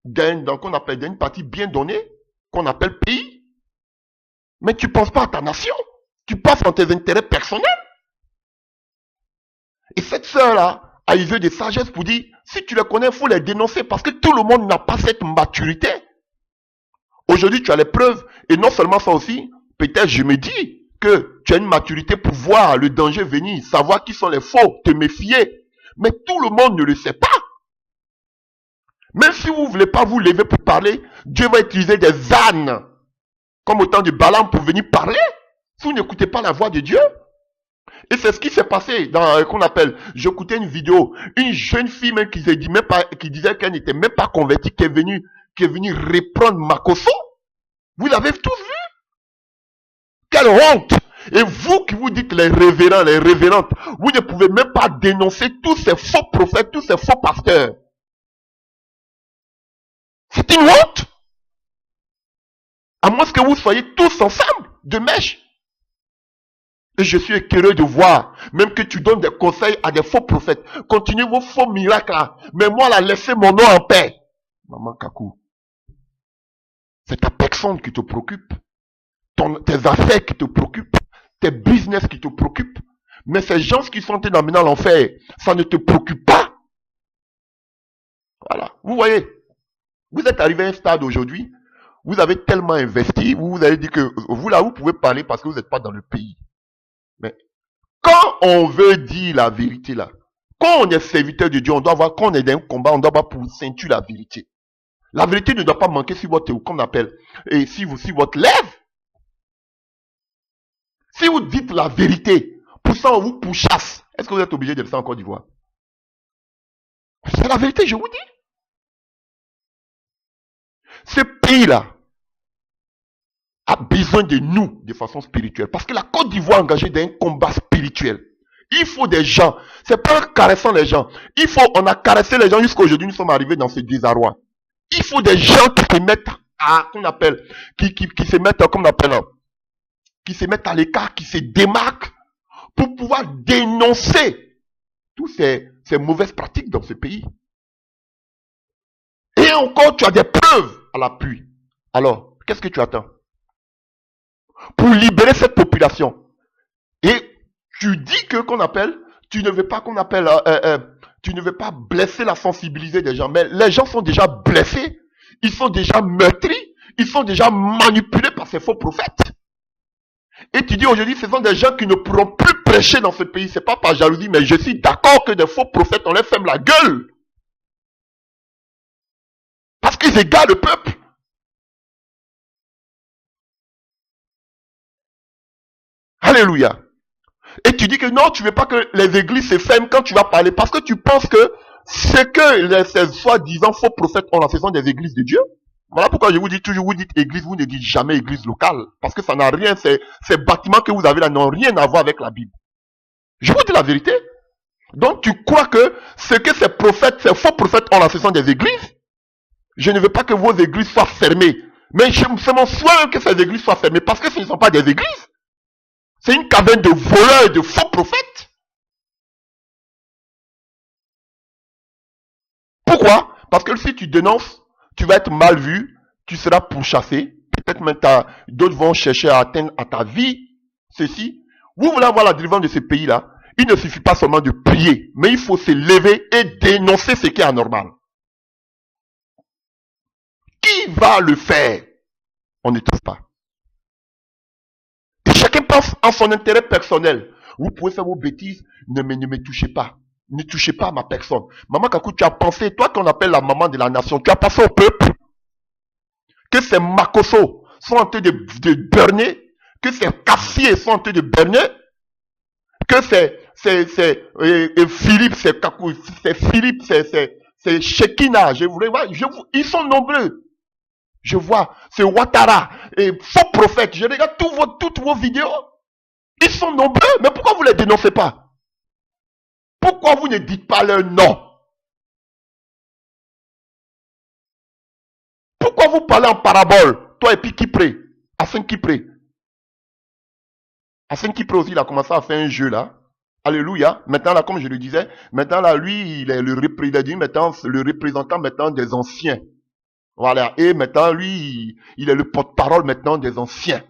Qu'on appelle d'une partie bien donnée, qu'on appelle pays. Mais tu ne penses pas à ta nation. Tu penses à tes intérêts personnels. Et cette sœur-là a usé de sagesse pour dire, si tu les connais, il faut les dénoncer parce que tout le monde n'a pas cette maturité. Aujourd'hui, tu as les preuves. Et non seulement ça aussi, peut-être je me dis que tu as une maturité pour voir le danger venir, savoir qui sont les faux, te méfier. Mais tout le monde ne le sait pas. Même si vous ne voulez pas vous lever pour parler, Dieu va utiliser des ânes, comme au temps de Balaam, pour venir parler. Si vous n'écoutez pas la voix de Dieu. Et c'est ce qui s'est passé dans qu'on appelle, j'écoutais une vidéo, une jeune fille même qui se dit même pas, qui disait qu'elle n'était même pas convertie, qui est venue reprendre Makoso. Vous l'avez tous vu? Quelle honte! Et vous qui vous dites les révérends, les révérentes, vous ne pouvez même pas dénoncer tous ces faux prophètes, tous ces faux pasteurs. C'est une honte! À moins que vous soyez tous ensemble, de mèche. Et je suis écœuré de voir, même que tu donnes des conseils à des faux prophètes. Continuez vos faux miracles là. Mais moi là, laissez mon nom en paix. Maman Kakou, c'est ta personne qui te préoccupe. Tes affaires qui te préoccupent. Tes business qui te préoccupent. Mais ces gens qui sont dans maintenant l'enfer, ça ne te préoccupe pas. Voilà. Vous voyez, vous êtes arrivé à un stade aujourd'hui, vous avez tellement investi, vous avez dit que vous là, vous pouvez parler parce que vous n'êtes pas dans le pays. Mais quand on veut dire la vérité là, quand on est serviteur de Dieu, on doit voir, quand on est dans un combat, on doit avoir pour ceinture la vérité. La vérité ne doit pas manquer sur votre, qu'on appelle, et si votre lèvre. Si vous dites la vérité, pour ça on vous pourchasse. Est-ce que vous êtes obligé de le faire en Côte d'Ivoire? C'est la vérité, je vous dis. Ce pays-là a besoin de nous de façon spirituelle. Parce que la Côte d'Ivoire est engagée dans un combat spirituel. Il faut des gens. C'est pas en caressant les gens. On a caressé les gens jusqu'à aujourd'hui, nous sommes arrivés dans ce désarroi. Il faut des gens qui se mettent qu'on appelle, qui se mettent, comme on appelle, qui se mettent à l'écart, qui se démarquent pour pouvoir dénoncer toutes ces mauvaises pratiques dans ce pays. Et encore, tu as des preuves à l'appui. Alors, qu'est-ce que tu attends? Pour libérer cette population. Et tu dis que qu'on appelle, tu ne veux pas qu'on appelle, tu ne veux pas blesser la sensibilité des gens. Mais les gens sont déjà blessés, ils sont déjà meurtris, ils sont déjà manipulés par ces faux prophètes. Et tu dis aujourd'hui, ce sont des gens qui ne pourront plus prêcher dans ce pays. C'est pas par jalousie, mais je suis d'accord que des faux prophètes, on les ferme la gueule. Parce qu'ils égarent le peuple. Alléluia. Et tu dis que non, tu ne veux pas que les églises se ferment quand tu vas parler. Parce que tu penses que ce que ces soi-disant faux prophètes ont, ce sont des églises de Dieu. Voilà pourquoi je vous dis toujours, vous dites église, vous ne dites jamais église locale. Parce que ça n'a rien, ces bâtiments que vous avez là n'ont rien à voir avec la Bible. Je vous dis la vérité. Donc tu crois que ce que ces prophètes, ces faux prophètes ont là, ce sont des églises. Je ne veux pas que vos églises soient fermées. Mais c'est mon souhait que ces églises soient fermées. Parce que ce ne sont pas des églises. C'est une caverne de voleurs et de faux prophètes. Pourquoi? Parce que si tu dénonces, tu vas être mal vu, tu seras pourchassé. Peut-être même d'autres vont chercher à atteindre à ta vie ceci. Vous voulez avoir la délivrance de ce pays-là, il ne suffit pas seulement de prier, mais il faut se lever et dénoncer ce qui est anormal. Qui va le faire? On ne trouve pas. Et chacun pense en son intérêt personnel. Vous pouvez faire vos bêtises, ne me touchez pas. Ne touchez pas à ma personne. Maman Kakou, tu as pensé, toi qu'on appelle la maman de la nation, tu as pensé au peuple que ces Makoso sont en train de burner, que ces Kassiers sont en train de burner, que Philippe, c'est Kakou, c'est Philippe, c'est Shekina, ils sont nombreux. Je vois, c'est Ouattara, et faux prophète, je regarde toutes vos vidéos. Ils sont nombreux, mais pourquoi vous ne les dénoncez pas? Pourquoi vous ne dites pas leur nom? Pourquoi vous parlez en parabole? Toi et puis Kipré, Hassan Kipré. Hassan Kipré aussi, il a commencé à faire un jeu là. Alléluia. Maintenant là, comme je le disais, maintenant là, lui, il est le représentant maintenant des anciens. Voilà. Et maintenant, lui, il est le porte-parole maintenant des anciens.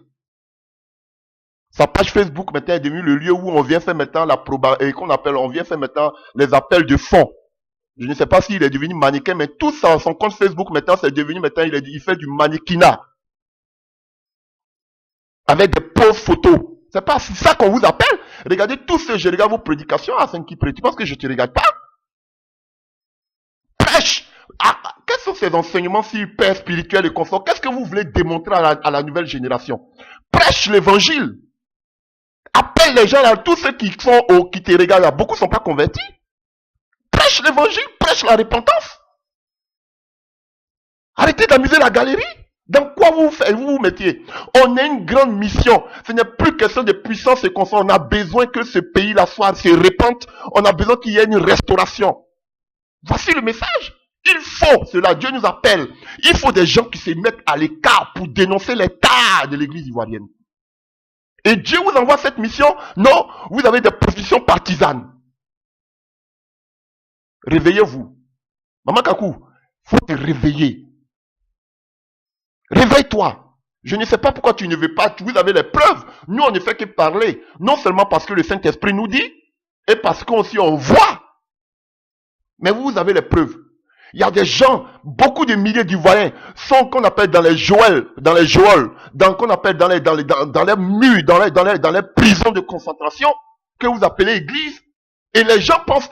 Sa page Facebook maintenant est devenue le lieu où on vient faire maintenant on vient faire maintenant les appels de fonds. Je ne sais pas s'il est devenu mannequin, mais tout ça, son compte Facebook maintenant, c'est devenu maintenant, il fait du mannequinat. Avec des pauvres photos. C'est pas ça qu'on vous appelle. Regardez tout ce, je regarde vos prédications à 5 qui prêtent. Tu penses que je te regarde pas? Prêche. Quels sont ces enseignements si hyper spirituels et conforts? Qu'est-ce que vous voulez démontrer à la nouvelle génération? Prêche l'évangile. Appelle les gens là, tous ceux qui te regardent là, beaucoup ne sont pas convertis. Prêche l'évangile, prêche la repentance. Arrêtez d'amuser la galerie. Dans quoi vous vous mettiez? On a une grande mission. Ce n'est plus question de puissance et confort. On a besoin que ce pays-là se répande. On a besoin qu'il y ait une restauration. Voici le message. Il faut cela. Dieu nous appelle. Il faut des gens qui se mettent à l'écart pour dénoncer l'état de l'église ivoirienne. Et Dieu vous envoie cette mission. Non, vous avez des positions partisanes. Réveillez-vous. Maman Kakou, faut te réveiller. Réveille-toi. Je ne sais pas pourquoi tu ne veux pas. Vous avez les preuves. Nous, on ne fait que parler. Non seulement parce que le Saint-Esprit nous dit, et parce qu'on voit. Mais vous avez les preuves. Il y a des gens, beaucoup de milliers d'Ivoiriens sont qu'on appelle dans les geôles, qu'on appelle dans les murs, dans les prisons de concentration, que vous appelez église. Et les gens pensent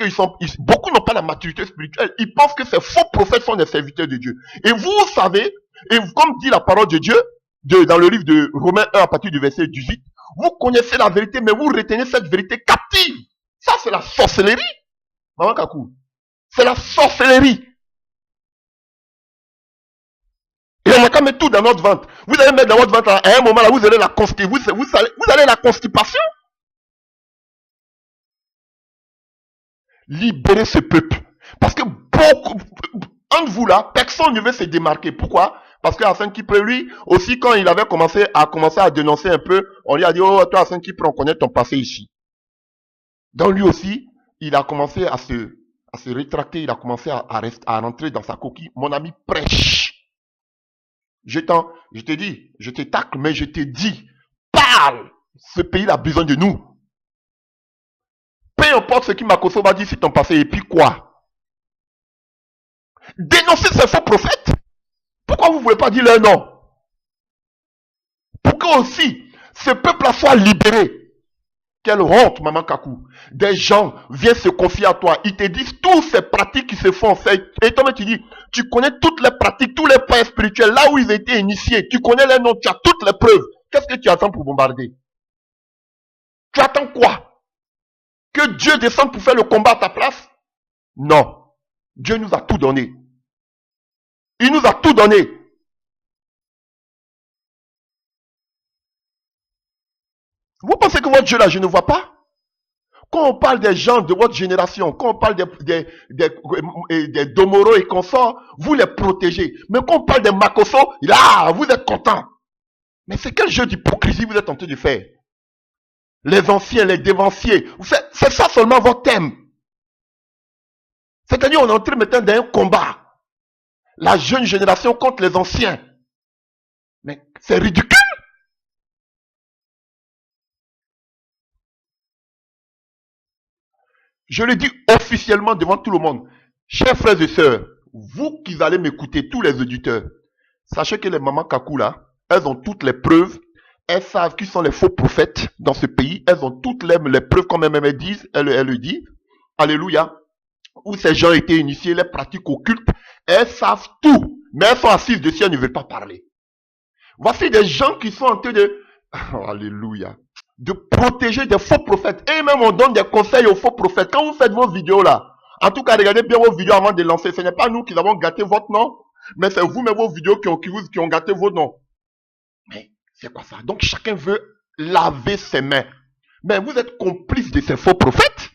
beaucoup n'ont pas la maturité spirituelle. Ils pensent que ces faux prophètes sont des serviteurs de Dieu. Et vous savez, et comme dit la parole de Dieu, dans le livre de Romains 1 à partir du verset 18, vous connaissez la vérité, mais vous retenez cette vérité captive. Ça, c'est la sorcellerie. Maman Kakou. C'est la sorcellerie. Et on a qu'à mettre tout dans notre ventre. Vous allez mettre dans votre ventre, à un moment là, vous allez la constipation. Vous allez la constipation. Libérez ce peuple. Parce que beaucoup, entre vous là, personne ne veut se démarquer. Pourquoi? Parce que Hassan Kipre, lui, aussi, quand il avait commencé à dénoncer un peu, on lui a dit, oh, toi, Hassan Kipre, on connaît ton passé ici. Donc lui aussi, il a commencé à se rétracter, il a commencé à rentrer dans sa coquille. Mon ami, prêche. Je te dis, je te tacle, mais je te dis, parle. Ce pays a besoin de nous. Peu importe ce qui Makosso va dire sur ton passé, et puis quoi? Dénoncer ces faux prophètes. Pourquoi vous ne voulez pas dire leur nom? Pour que aussi, ce peuple-là soit libéré. Quelle honte, Maman Kakou. Des gens viennent se confier à toi. Ils te disent toutes ces pratiques qui se font. Et toi, tu dis, tu connais toutes les pratiques, tous les points spirituels, là où ils étaient initiés. Tu connais les noms, tu as toutes les preuves. Qu'est-ce que tu attends pour bombarder? Tu attends quoi? Que Dieu descende pour faire le combat à ta place? Non. Dieu nous a tout donné. Il nous a tout donné. Vous pensez que votre Dieu là, je ne vois pas? Quand on parle des gens de votre génération, quand on parle des Domoro et consorts, vous les protégez. Mais quand on parle des Makosso, là, vous êtes contents. Mais c'est quel jeu d'hypocrisie vous êtes en train de faire? Les anciens, les dévanciers. C'est ça seulement votre thème. C'est-à-dire on est en train maintenant d'un combat. La jeune génération contre les anciens. Mais c'est ridicule. Je le dis officiellement devant tout le monde. Chers frères et sœurs, vous qui allez m'écouter, tous les auditeurs, sachez que les mamans Kakou là, elles ont toutes les preuves. Elles savent qui sont les faux prophètes dans ce pays. Elles ont toutes les preuves, comme elles disent. Elles le disent. Alléluia. Où ces gens étaient initiés, les pratiques occultes. Elles savent tout. Mais elles sont assises dessus, elles ne veulent pas parler. Voici des gens qui sont en train de... Alléluia. De protéger des faux prophètes. Et même on donne des conseils aux faux prophètes. Quand vous faites vos vidéos là, en tout cas, regardez bien vos vidéos avant de lancer. Ce n'est pas nous qui avons gâté votre nom, mais c'est vous-même vos vidéos qui ont gâté vos noms. Mais c'est quoi ça? Donc chacun veut laver ses mains. Mais vous êtes complice de ces faux prophètes.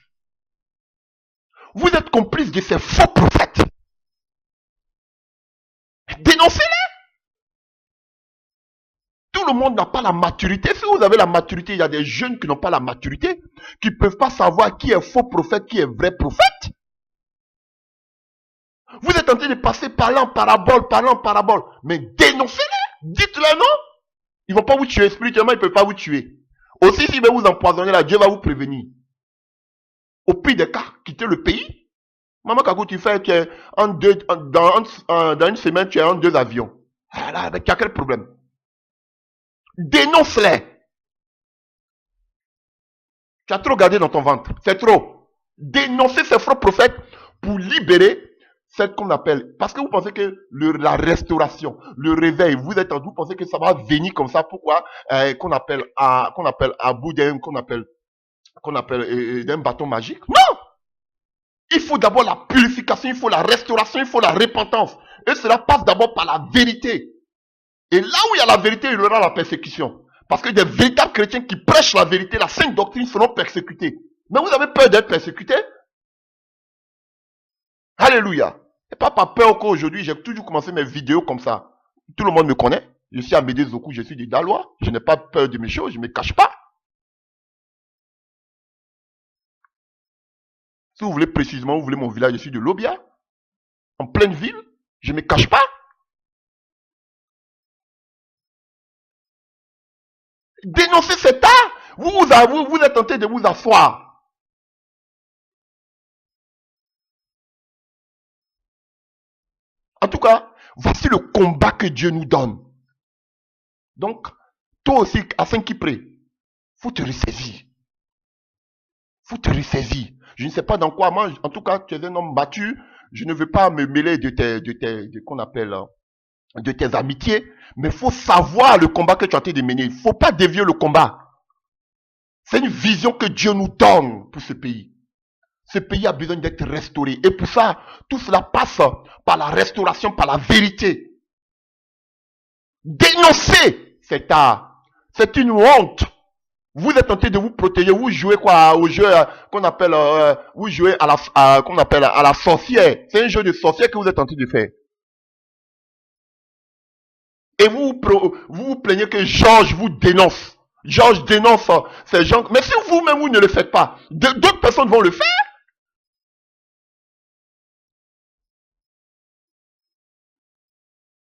Vous êtes complice de ces faux prophètes. Dénoncez-les. Tout le monde n'a pas la maturité. Si vous avez la maturité, il y a des jeunes qui n'ont pas la maturité, qui ne peuvent pas savoir qui est faux prophète, qui est vrai prophète. Vous êtes en train de passer parlant en parabole. Mais dénoncez-les. Dites-les non. Ils ne vont pas vous tuer. Spirituellement, ils ne peuvent pas vous tuer. Aussi, s'ils veulent vous empoisonner là, Dieu va vous prévenir. Au pire des cas, quittez le pays. Maman Kakou, tu fais dans une semaine, tu es en 2 avions. Là, tu as quel problème? Dénonce-les. Tu as trop gardé dans ton ventre. C'est trop. Dénoncez ces faux prophètes pour libérer celle qu'on appelle, parce que vous pensez que la restauration, le réveil, vous pensez que ça va venir comme ça, pourquoi qu'on appelle à bout d'un bâton magique? Non! Il faut d'abord la purification, il faut la restauration, il faut la repentance. Et cela passe d'abord par la vérité. Et là où il y a la vérité, il y aura la persécution. Parce que des véritables chrétiens qui prêchent la vérité, la sainte doctrine, seront persécutés. Mais vous avez peur d'être persécuté? Alléluia. Et pas par peur qu'aujourd'hui, j'ai toujours commencé mes vidéos comme ça. Tout le monde me connaît. Je suis Amédée Zokou, je suis du Dalois. Je n'ai pas peur de mes choses, je ne me cache pas. Si vous voulez précisément, vous voulez mon village, je suis de Lobia, en pleine ville. Je ne me cache pas. Dénoncez cet art. Vous êtes tenté de vous asseoir. En tout cas, voici le combat que Dieu nous donne. Donc, toi aussi, afin qu'il prie, faut te ressaisir. Faut te ressaisir. Je ne sais pas dans quoi, moi, en tout cas, tu es un homme battu. Je ne veux pas me mêler de tes amitiés, mais il faut savoir le combat que tu es en train de mener. Il ne faut pas dévier le combat. C'est une vision que Dieu nous donne pour ce pays. Ce pays a besoin d'être restauré. Et pour ça, tout cela passe par la restauration, par la vérité. Dénoncez cet art. C'est une honte. Vous êtes tenté de vous protéger. Vous jouez quoi au jeu qu'on appelle, vous jouez qu'on appelle à la sorcière. C'est un jeu de sorcière que vous êtes tenté de faire. Et vous plaignez que Georges vous dénonce. Georges dénonce ces gens. Mais si vous-même vous ne le faites pas, d'autres personnes vont le faire.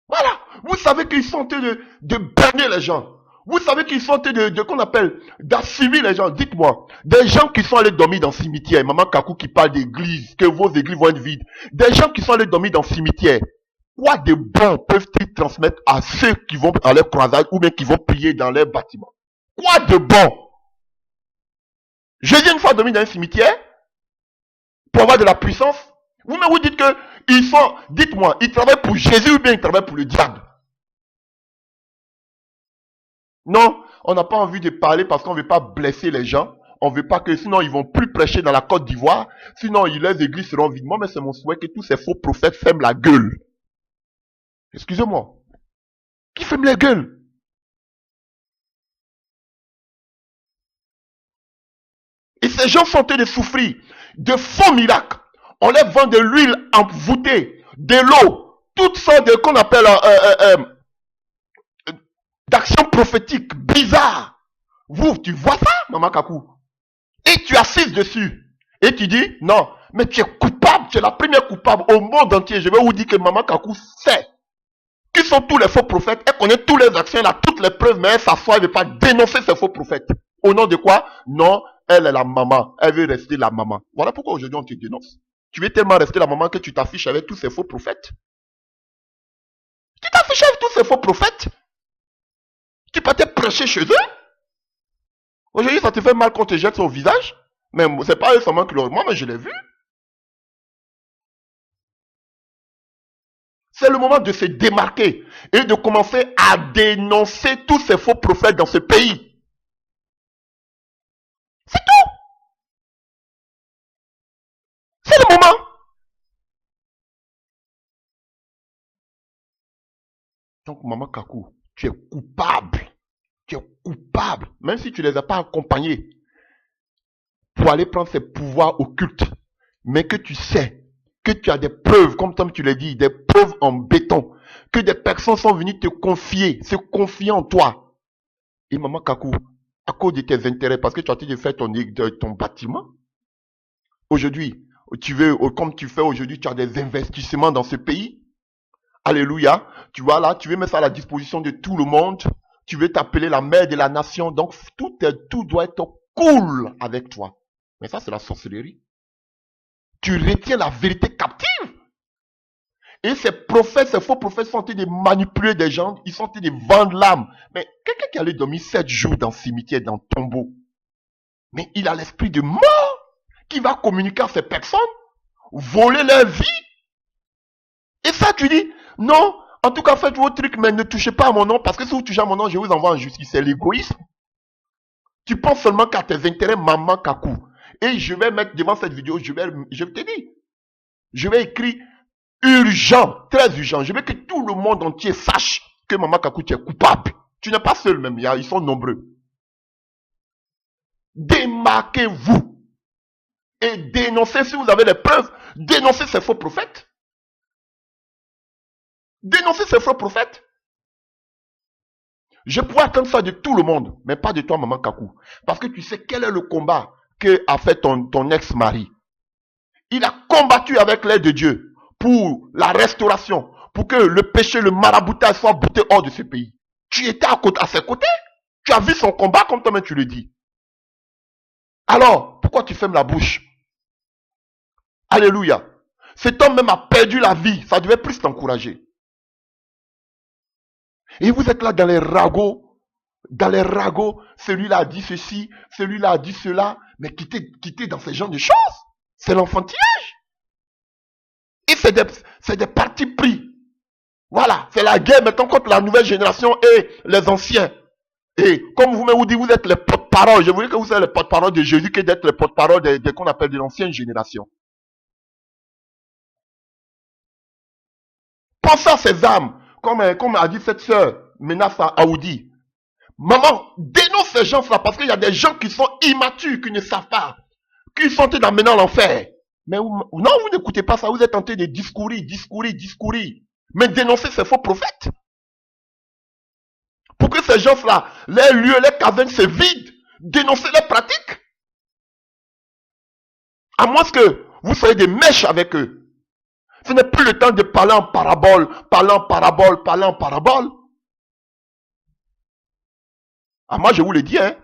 Voilà. Vous savez qu'ils sont en train de banner les gens. Vous savez qu'ils sont en train qu'on appelle, d'assimiler les gens. Dites-moi, des gens qui sont allés dormir dans le cimetière, Maman Kakou qui parle d'église, que vos églises vont être vides. Des gens qui sont allés dormir dans le cimetière, quoi de bon peuvent-ils transmettre à ceux qui vont à leur croisade ou bien qui vont prier dans leurs bâtiments? Quoi de bon? Jésus une fois dormi dans un cimetière pour avoir de la puissance. Vous-même vous dites que ils sont, dites-moi, ils travaillent pour Jésus ou bien ils travaillent pour le diable? Non, on n'a pas envie de parler parce qu'on ne veut pas blesser les gens. On ne veut pas que, sinon ils vont plus prêcher dans la Côte d'Ivoire. Sinon, les églises seront vides. Moi, mais c'est mon souhait que tous ces faux prophètes ferment la gueule. Excusez-moi. Qui ferme la gueule? Et ces gens sont en train de souffrir de faux miracles. On leur vend de l'huile envoûtée, de l'eau, toutes sortes de qu'on appelle d'actions prophétiques bizarres. Vous, tu vois ça, Maman Kakou? Et tu assises dessus. Et tu dis, non, mais tu es coupable, tu es la première coupable au monde entier. Je vais vous dire que Maman Kakou sait qui sont tous les faux prophètes. Elle connaît toutes les actions, elle a toutes les preuves, mais elle s'assoit, elle ne veut pas dénoncer ces faux prophètes. Au nom de quoi? Non, elle est la maman. Elle veut rester la maman. Voilà pourquoi aujourd'hui on te dénonce. Tu veux tellement rester la maman que tu t'affiches avec tous ces faux prophètes. Tu t'affiches avec tous ces faux prophètes. Tu peux te prêcher chez eux. Aujourd'hui, ça te fait mal quand tu te jettes au visage. Mais c'est pas eux seulement qui l'ont. Moi, mais je l'ai vu. C'est le moment de se démarquer et de commencer à dénoncer tous ces faux prophètes dans ce pays. C'est tout. C'est le moment. Donc, Maman Kakou, tu es coupable. Tu es coupable. Même si tu ne les as pas accompagnés pour aller prendre ces pouvoirs occultes. Mais que tu sais que tu as des preuves, comme tu l'as dit, des preuves en béton. Que des personnes sont venues te confier, se confier en toi. Et Maman Kakou, à cause de tes intérêts, parce que tu as envie de faire ton bâtiment, aujourd'hui, comme tu fais aujourd'hui, tu as des investissements dans ce pays. Alléluia. Tu vois là, tu veux mettre ça à la disposition de tout le monde. Tu veux t'appeler la mère de la nation. Donc, tout doit être cool avec toi. Mais ça, c'est la sorcellerie. Tu retiens la vérité captive. Et ces prophètes, ces faux prophètes sont en train de manipuler des gens. Ils sont en train de vendre l'âme. Mais quelqu'un qui allait dormir 7 jours dans le cimetière, dans le tombeau. Mais il a l'esprit de mort qui va communiquer à ces personnes, voler leur vie. Et ça, tu dis, non, en tout cas, faites vos trucs, mais ne touchez pas à mon nom, parce que si vous touchez à mon nom, je vous envoie en justice. C'est l'égoïsme. Tu penses seulement qu'à tes intérêts, maman Kakou. Et je vais mettre devant cette vidéo, je te dis, je vais écrire urgent, très urgent. Je veux que tout le monde entier sache que maman Kakou, tu es coupable. Tu n'es pas seul même, ils sont nombreux. Démarquez-vous et dénoncez, si vous avez des preuves, dénoncez ces faux prophètes. Dénoncez ces faux prophètes. Je pourrais attendre ça de tout le monde, mais pas de toi, maman Kakou. Parce que tu sais quel est le combat que a fait ton ex-mari. Il a combattu avec l'aide de Dieu pour la restauration, pour que le péché, le maraboutage soit bouté hors de ce pays. Tu étais à ses côtés. Tu as vu son combat comme toi-même tu le dis. Alors, pourquoi tu fermes la bouche? Alléluia. Cet homme même a perdu la vie. Ça devait plus t'encourager. Et vous êtes là dans les ragots. Dans les ragots, celui-là a dit ceci, celui-là a dit cela. Mais quittez dans ce genre de choses. C'est l'enfantillage. Et c'est des partis pris. Voilà, c'est la guerre maintenant contre la nouvelle génération et les anciens. Et comme vous-même vous dites, vous êtes les porte-parole. Je voulais que vous soyez les porte-parole de Jésus que d'être les porte-parole de qu'on appelle de l'ancienne génération. Pensez à ces âmes, comme a dit cette sœur, Menassa Aoudi. Maman, dénonce ces gens-là parce qu'il y a des gens qui sont immatures, qui ne savent pas, qui sont d'amener l'enfer. Mais non, vous n'écoutez pas ça, vous êtes tenté de discourir. Mais dénoncez ces faux prophètes. Pour que ces gens-là, les lieux, les cavernes se vident, dénoncez les pratiques. À moins que vous soyez des mèches avec eux. Ce n'est plus le temps de parler en parabole. Ah, moi, je vous le dis, hein.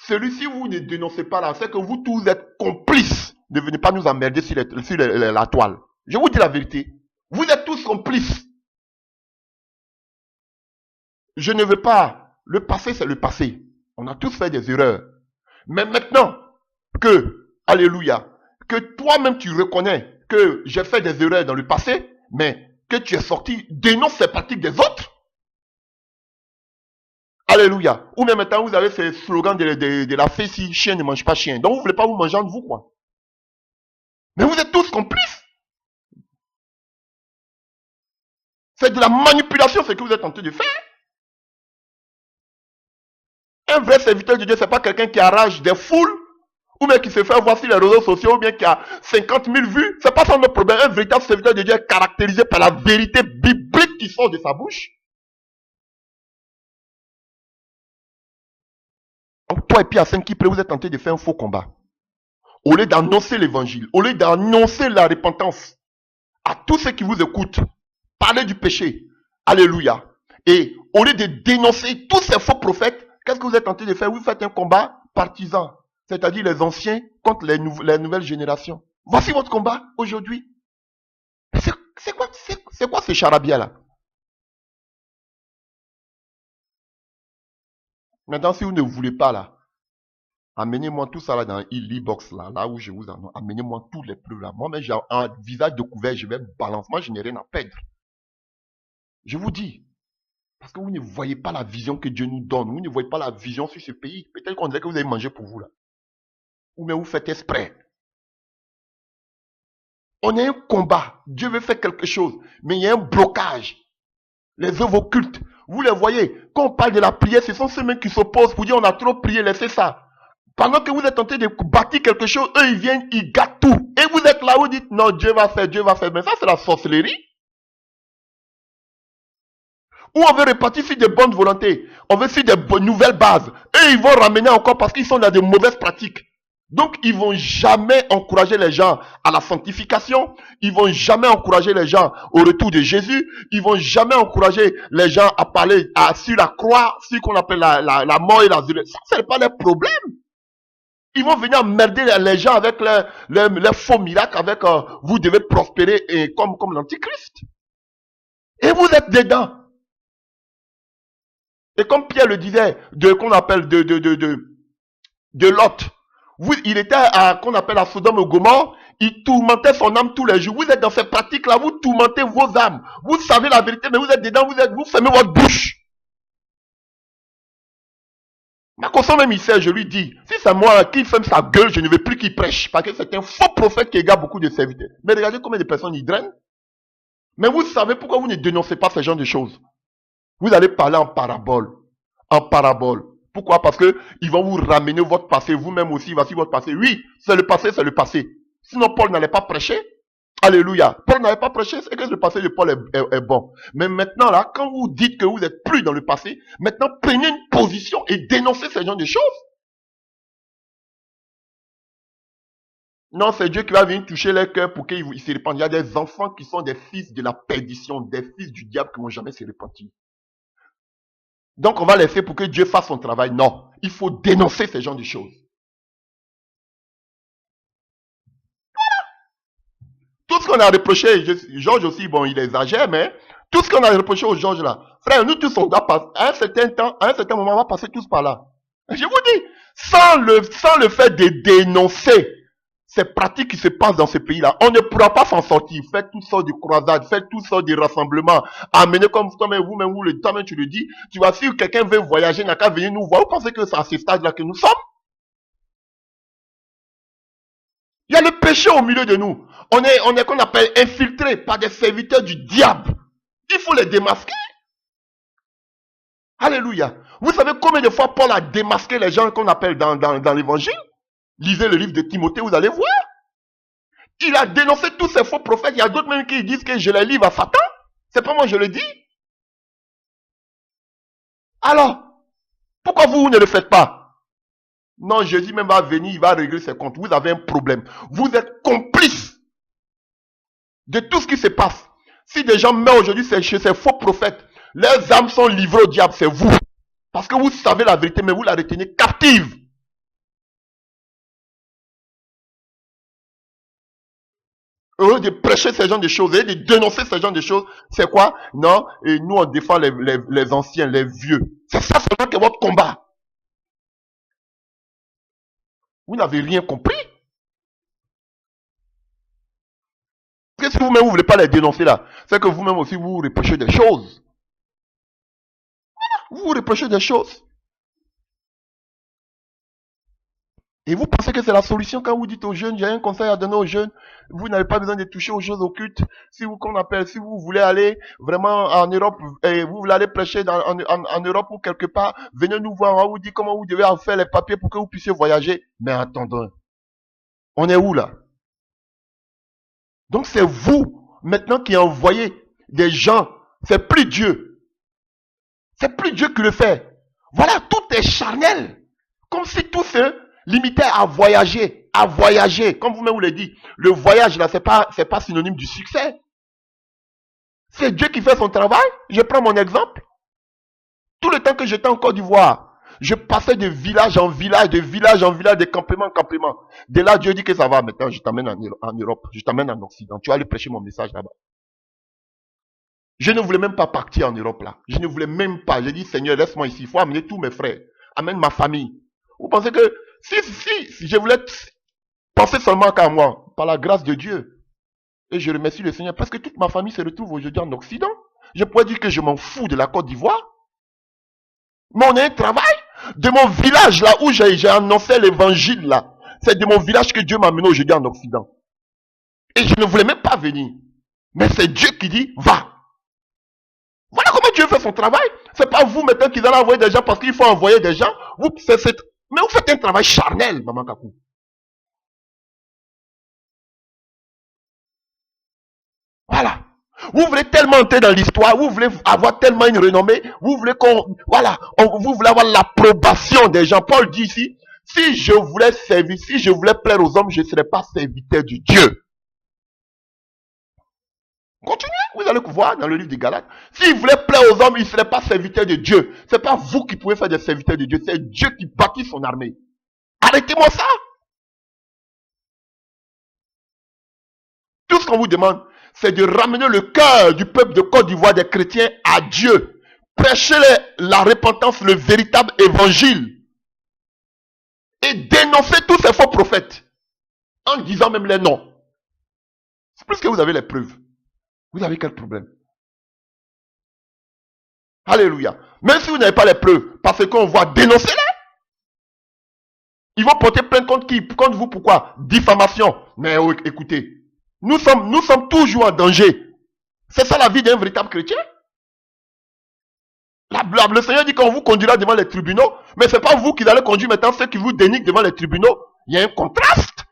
Celui-ci, vous ne dénoncez pas là, c'est que vous tous êtes complices. Ne venez pas nous emmerder sur la toile. Je vous dis la vérité. Vous êtes tous complices. Je ne veux pas. Le passé, c'est le passé. On a tous fait des erreurs. Mais maintenant que, alléluia, que toi-même tu reconnais que j'ai fait des erreurs dans le passé, mais que tu es sorti, dénonce ces pratiques des autres. Alléluia. Ou même maintenant, vous avez ces slogans de la fée si chien ne mange pas chien. Donc, vous ne voulez pas vous manger entre vous, quoi. Mais vous êtes tous complices. C'est de la manipulation, ce que vous êtes en train de faire. Un vrai serviteur de Dieu, ce n'est pas quelqu'un qui arrache des foules, ou bien qui se fait voir sur les réseaux sociaux, ou bien qui a 50 000 vues. Ce n'est pas ça notre problème. Un véritable serviteur de Dieu est caractérisé par la vérité biblique qui sort de sa bouche. Donc, toi et puis à 5 qui plaît, vous êtes tenté de faire un faux combat. Au lieu d'annoncer l'évangile, au lieu d'annoncer la repentance à tous ceux qui vous écoutent, parlez du péché. Alléluia. Et au lieu de dénoncer tous ces faux prophètes, qu'est-ce que vous êtes tenté de faire? Vous faites un combat partisan, c'est-à-dire les anciens contre les nouvelles générations. Voici votre combat aujourd'hui. C'est quoi ce charabia-là? Maintenant, si vous ne voulez pas là, amenez-moi tout ça là dans l'e-box là où je vous annonce. Amenez-moi tous les preuves là. Moi-même, j'ai un visage de couvert, je vais balancer. Moi, je n'ai rien à perdre. Je vous dis. Parce que vous ne voyez pas la vision que Dieu nous donne. Vous ne voyez pas la vision sur ce pays. Peut-être qu'on dirait que vous avez mangé pour vous là. Ou bien vous faites exprès. On a un combat. Dieu veut faire quelque chose. Mais il y a un blocage. Les œuvres occultes. Vous les voyez. Quand on parle de la prière, ce sont ceux-mêmes qui s'opposent pour dire on a trop prié, laissez ça. Pendant que vous êtes tenté de bâtir quelque chose, eux ils viennent, ils gâtent tout. Et vous êtes là, vous dites non, Dieu va faire. Mais ça c'est la sorcellerie. Ou on veut repartir sur des bonnes volontés. On veut sur des nouvelles bases. Eux ils vont ramener encore parce qu'ils sont dans de mauvaises pratiques. Donc, ils vont jamais encourager les gens à la sanctification. Ils vont jamais encourager les gens au retour de Jésus. Ils vont jamais encourager les gens à parler sur la croix, sur ce qu'on appelle la mort et la résurrection. Ça, c'est pas leur problème. Ils vont venir emmerder les gens avec les faux miracles, avec vous devez prospérer et comme l'antichrist. Et vous êtes dedans. Et comme Pierre le disait, qu'on appelle de Lot. Il était qu'on appelle à Sodome et Gomorrhe, il tourmentait son âme tous les jours. Vous êtes dans ces pratiques-là, vous tourmentez vos âmes. Vous savez la vérité, mais vous êtes dedans, vous fermez votre bouche. Makoso même il sait, je lui dis, si c'est moi qui ferme sa gueule, je ne veux plus qu'il prêche. Parce que c'est un faux prophète qui égare beaucoup de serviteurs. Mais regardez combien de personnes il draine. Mais vous savez pourquoi vous ne dénoncez pas ce genre de choses. Vous allez parler en parabole. En parabole. Pourquoi? Parce que ils vont vous ramener votre passé, vous-même aussi, voici votre passé. Oui, c'est le passé, c'est le passé. Sinon, Paul n'allait pas prêcher. Alléluia. Paul n'avait pas prêché, c'est que le passé de Paul est bon. Mais maintenant, là, quand vous dites que vous n'êtes plus dans le passé, maintenant, prenez une position et dénoncez ce genre de choses. Non, c'est Dieu qui va venir toucher les cœurs pour qu'ils se répandent. Il y a des enfants qui sont des fils de la perdition, des fils du diable qui ne vont jamais se repentir. Donc, on va laisser pour que Dieu fasse son travail. Non, il faut dénoncer ce genre de choses. Tout ce qu'on a reproché, Georges aussi, bon, il exagère, mais tout ce qu'on a reproché aux Georges là, frère, nous tous, on doit passer, à un certain temps, à un certain moment, on va passer tous par là. Je vous dis, sans le fait de dénoncer ces pratiques qui se passent dans ce pays-là, on ne pourra pas s'en sortir. Faites toutes sortes de croisades, faites toutes sortes de rassemblements, amenez comme toi-même, vous-même, toi-même, tu le dis, tu vois, si quelqu'un veut voyager, n'a qu'à venir nous voir, vous pensez que c'est à ce stade-là que nous sommes? Il y a le péché au milieu de nous. On est qu'on appelle infiltré par des serviteurs du diable. Il faut les démasquer. Alléluia. Vous savez combien de fois Paul a démasqué les gens qu'on appelle dans l'évangile? Lisez le livre de Timothée, vous allez voir. Il a dénoncé tous ces faux prophètes. Il y a d'autres même qui disent que je les livre à Satan. C'est pas moi je le dis. Alors, pourquoi vous ne le faites pas? Non, Jésus même va venir, il va régler ses comptes. Vous avez un problème. Vous êtes complice de tout ce qui se passe. Si des gens meurent aujourd'hui chez ces faux prophètes, leurs âmes sont livrées au diable, c'est vous. Parce que vous savez la vérité, mais vous la retenez captive. Heureux de prêcher ce genre de choses et de dénoncer ce genre de choses, c'est quoi? Non, et nous on défend les anciens, les vieux. C'est ça seulement que votre combat. Vous n'avez rien compris. Parce que si vous-même vous ne voulez pas les dénoncer là, c'est que vous-même aussi vous reprochez des choses. Vous vous reprochez des choses. Et vous pensez que c'est la solution quand vous dites aux jeunes, j'ai un conseil à donner aux jeunes, vous n'avez pas besoin de toucher aux choses occultes. Si vous, qu'on appelle, si vous voulez aller vraiment en Europe, et vous voulez aller prêcher en Europe ou quelque part, venez nous voir, on va vous dire comment vous devez faire les papiers pour que vous puissiez voyager. Mais attendons, on est où là? Donc c'est vous, maintenant, qui envoyez des gens, c'est plus Dieu. C'est plus Dieu qui le fait. Voilà, tout est charnel. Comme si tout se limitait à voyager. À voyager. Comme vous-même vous l'avez dit. Le voyage là, c'est pas synonyme du succès. C'est Dieu qui fait son travail. Je prends mon exemple. Tout le temps que j'étais en Côte d'Ivoire, je passais de village en village, de village en village, de campement en campement. De là, Dieu dit que ça va. Maintenant, je t'amène en Europe. Je t'amène en Occident. Tu vas aller prêcher mon message là-bas. Je ne voulais même pas partir en Europe là. Je ne voulais même pas. J'ai dit, Seigneur, laisse-moi ici. Il faut amener tous mes frères. Amène ma famille. Vous pensez que si je voulais penser seulement qu'à moi, par la grâce de Dieu, et je remercie le Seigneur, parce que toute ma famille se retrouve aujourd'hui en Occident. Je pourrais dire que je m'en fous de la Côte d'Ivoire. Mais on a un travail. De mon village là où j'ai annoncé l'évangile là, c'est de mon village que Dieu m'a amené aujourd'hui en Occident. Et je ne voulais même pas venir. Mais c'est Dieu qui dit, va. Voilà comment Dieu fait son travail. C'est pas vous maintenant qui allez envoyer des gens parce qu'il faut envoyer des gens. Mais vous faites un travail charnel, Maman Kakou. Voilà. Vous voulez tellement entrer dans l'histoire, vous voulez avoir tellement une renommée, vous voulez vous voulez avoir l'approbation des gens. Paul dit ici, si je voulais servir, si je voulais plaire aux hommes, je ne serais pas serviteur de Dieu. Continuez, vous allez voir dans le livre des Galates. S'il voulait plaire aux hommes, il ne serait pas serviteur de Dieu. Ce n'est pas vous qui pouvez faire des serviteurs de Dieu, c'est Dieu qui bâtit son armée. Arrêtez-moi ça. Tout ce qu'on vous demande, c'est de ramener le cœur du peuple de Côte d'Ivoire, des chrétiens, à Dieu. Prêchez la repentance, le véritable évangile. Et dénoncer tous ces faux prophètes. En disant même les noms. Puisque vous avez les preuves, vous avez quel problème? Alléluia. Même si vous n'avez pas les preuves, parce qu'on voit, dénoncer-les. Ils vont porter plainte contre qui? Contre vous, pourquoi? Diffamation. Mais écoutez, nous sommes toujours en danger. C'est ça la vie d'un véritable chrétien. Le Seigneur dit qu'on vous conduira devant les tribunaux, mais ce n'est pas vous qui allez conduire maintenant ceux qui vous dénigrent devant les tribunaux. Il y a un contraste.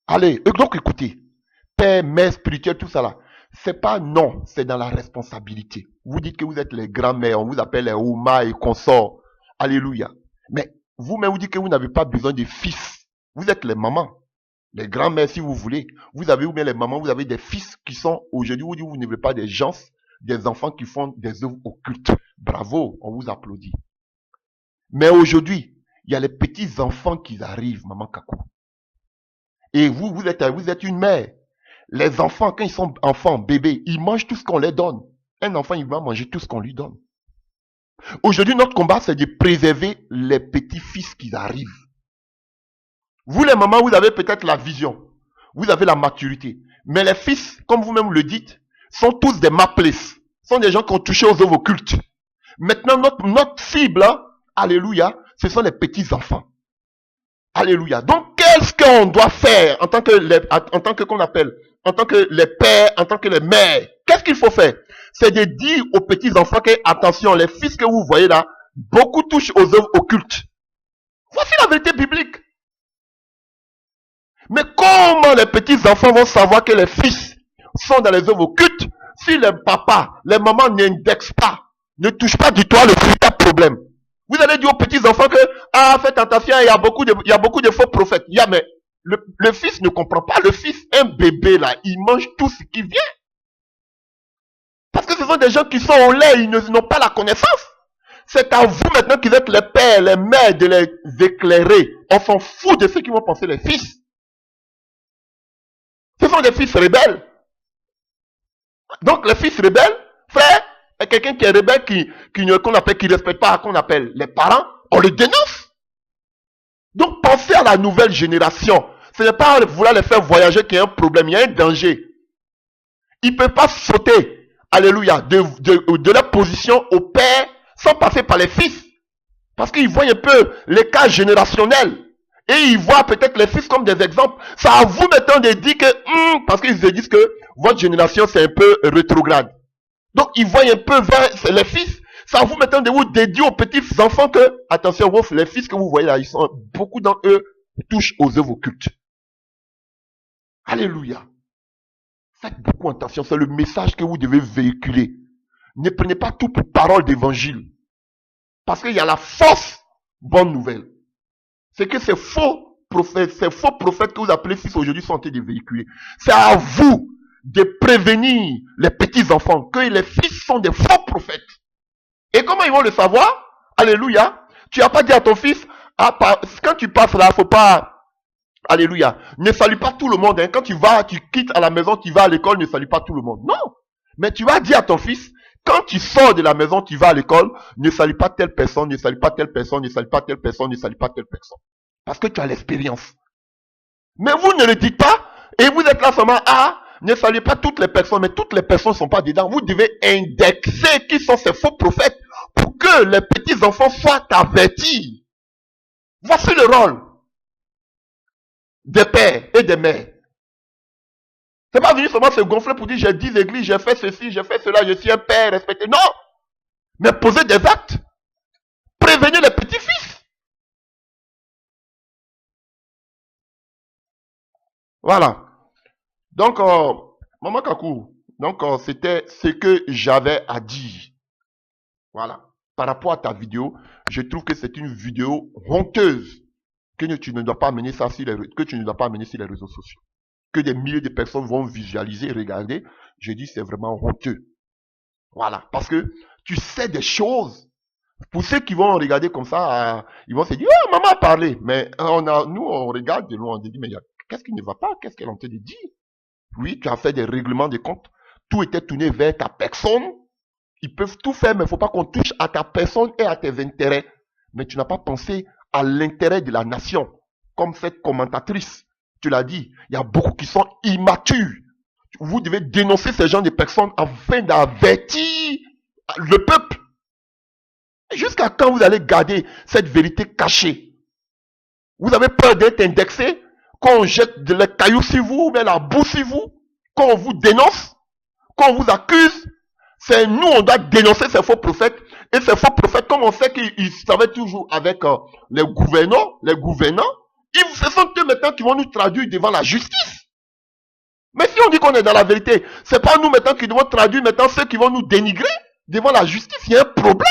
Allez, donc écoutez, père, mère spirituelle, tout ça là, c'est pas non, c'est dans la responsabilité. Vous dites que vous êtes les grands-mères, on vous appelle les Ouma et consorts. Alléluia. Mais vous-même, vous dites que vous n'avez pas besoin de fils. Vous êtes les mamans, les grands-mères si vous voulez. Vous avez, ou bien les mamans, vous avez des fils qui sont, aujourd'hui, vous n'avez pas des gens, des enfants qui font des œuvres occultes. Bravo, on vous applaudit. Mais aujourd'hui, il y a les petits enfants qui arrivent, maman Kakou. Et vous êtes une mère. Les enfants, quand ils sont enfants, bébés, ils mangent tout ce qu'on leur donne. Un enfant, il va manger tout ce qu'on lui donne. Aujourd'hui, notre combat, c'est de préserver les petits-fils qui arrivent. Vous, les mamans, vous avez peut-être la vision. Vous avez la maturité. Mais les fils, comme vous-même le dites, sont tous des mapless. Sont des gens qui ont touché aux œuvres occultes. Maintenant, notre cible, alléluia, ce sont les petits-enfants. Alléluia. Donc, qu'est-ce qu'on doit faire en tant que les pères, en tant que les mères? Qu'est-ce qu'il faut faire? C'est de dire aux petits-enfants que, attention, les fils que vous voyez là, beaucoup touchent aux œuvres occultes. Voici la vérité biblique. Mais comment les petits-enfants vont savoir que les fils sont dans les œuvres occultes si les papas, les mamans n'indexent pas, ne touchent pas du tout le véritable problème? Vous allez dire aux petits-enfants que, faites attention, il y a beaucoup de faux prophètes. Mais le fils ne comprend pas. Le fils, un bébé là, il mange tout ce qui vient. Parce que ce sont des gens qui sont au lait, ils n'ont pas la connaissance. C'est à vous maintenant qui êtes les pères, les mères, de les éclairer. On s'en fout de ce qu'ils vont penser les fils. Ce sont des fils rebelles. Donc les fils rebelles, frère, quelqu'un qui est rebelle, qui respecte pas, qu'on appelle les parents, on le dénonce. Donc pensez à la nouvelle génération. Ce n'est pas vouloir les faire voyager qu'il y a un problème, il y a un danger. Ils ne peuvent pas sauter, alléluia, de leur position au père sans passer par les fils. Parce qu'ils voient un peu l'écart générationnel. Et ils voient peut-être les fils comme des exemples. C'est à vous maintenant de dire que, parce qu'ils se disent que votre génération c'est un peu rétrograde. Donc ils voient un peu vers les fils. C'est à vous maintenant de vous dédier aux petits enfants que, attention, les fils que vous voyez là, beaucoup d'entre eux touchent aux œuvres occultes. Alléluia. Faites beaucoup attention, c'est le message que vous devez véhiculer. Ne prenez pas tout pour parole d'évangile. Parce qu'il y a la fausse bonne nouvelle. C'est que ces faux prophètes que vous appelez fils aujourd'hui sont en train de véhiculer. C'est à vous de prévenir les petits enfants que les fils sont des faux prophètes. Et comment ils vont le savoir? Alléluia. Tu n'as pas dit à ton fils, quand tu passes là, faut pas, alléluia, ne salue pas tout le monde. Hein. Quand tu quittes à la maison, tu vas à l'école, ne salue pas tout le monde. Non. Mais tu vas dire à ton fils, quand tu sors de la maison, tu vas à l'école, ne salue pas telle personne, ne salue pas telle personne, ne salue pas telle personne, ne salue pas telle personne. Parce que tu as l'expérience. Mais vous ne le dites pas, et vous êtes là seulement, ne saluez pas toutes les personnes, mais toutes les personnes ne sont pas dedans. Vous devez indexer qui sont ces faux prophètes pour que les petits enfants soient avertis. Voici le rôle des pères et des mères. C'est pas venu seulement se gonfler pour dire j'ai 10 églises, j'ai fait ceci, j'ai fait cela, je suis un père respecté. Non! Mais posez des actes. Prévenez les petits-fils. Voilà. Donc, Maman Kakou, donc c'était ce que j'avais à dire. Voilà. Par rapport à ta vidéo, je trouve que c'est une vidéo honteuse que tu ne dois pas amener ça sur les réseaux sociaux. Que des milliers de personnes vont visualiser, regarder. Je dis c'est vraiment honteux. Voilà. Parce que tu sais des choses. Pour ceux qui vont regarder comme ça, ils vont se dire, oh, maman a parlé. Mais nous, on regarde de loin, on se dit, mais qu'est-ce qui ne va pas? Qu'est-ce qu'elle est en train de dire? Oui, tu as fait des règlements de compte. Tout était tourné vers ta personne. Ils peuvent tout faire, mais il ne faut pas qu'on touche à ta personne et à tes intérêts. Mais tu n'as pas pensé à l'intérêt de la nation. Comme cette commentatrice, tu l'as dit, il y a beaucoup qui sont immatures. Vous devez dénoncer ces gens de personnes afin d'avertir le peuple. Jusqu'à quand vous allez garder cette vérité cachée? Vous avez peur d'être indexé? Qu'on jette les cailloux sur vous, ou bien la boue sur vous? Qu'on vous dénonce? Qu'on vous accuse? C'est nous, on doit dénoncer ces faux prophètes. Et ces faux prophètes, comme on sait qu'ils savaient toujours avec les gouvernants, ce sont eux maintenant qui vont nous traduire devant la justice. Mais si on dit qu'on est dans la vérité, c'est pas nous maintenant qui devons traduire maintenant ceux qui vont nous dénigrer devant la justice. Il y a un problème.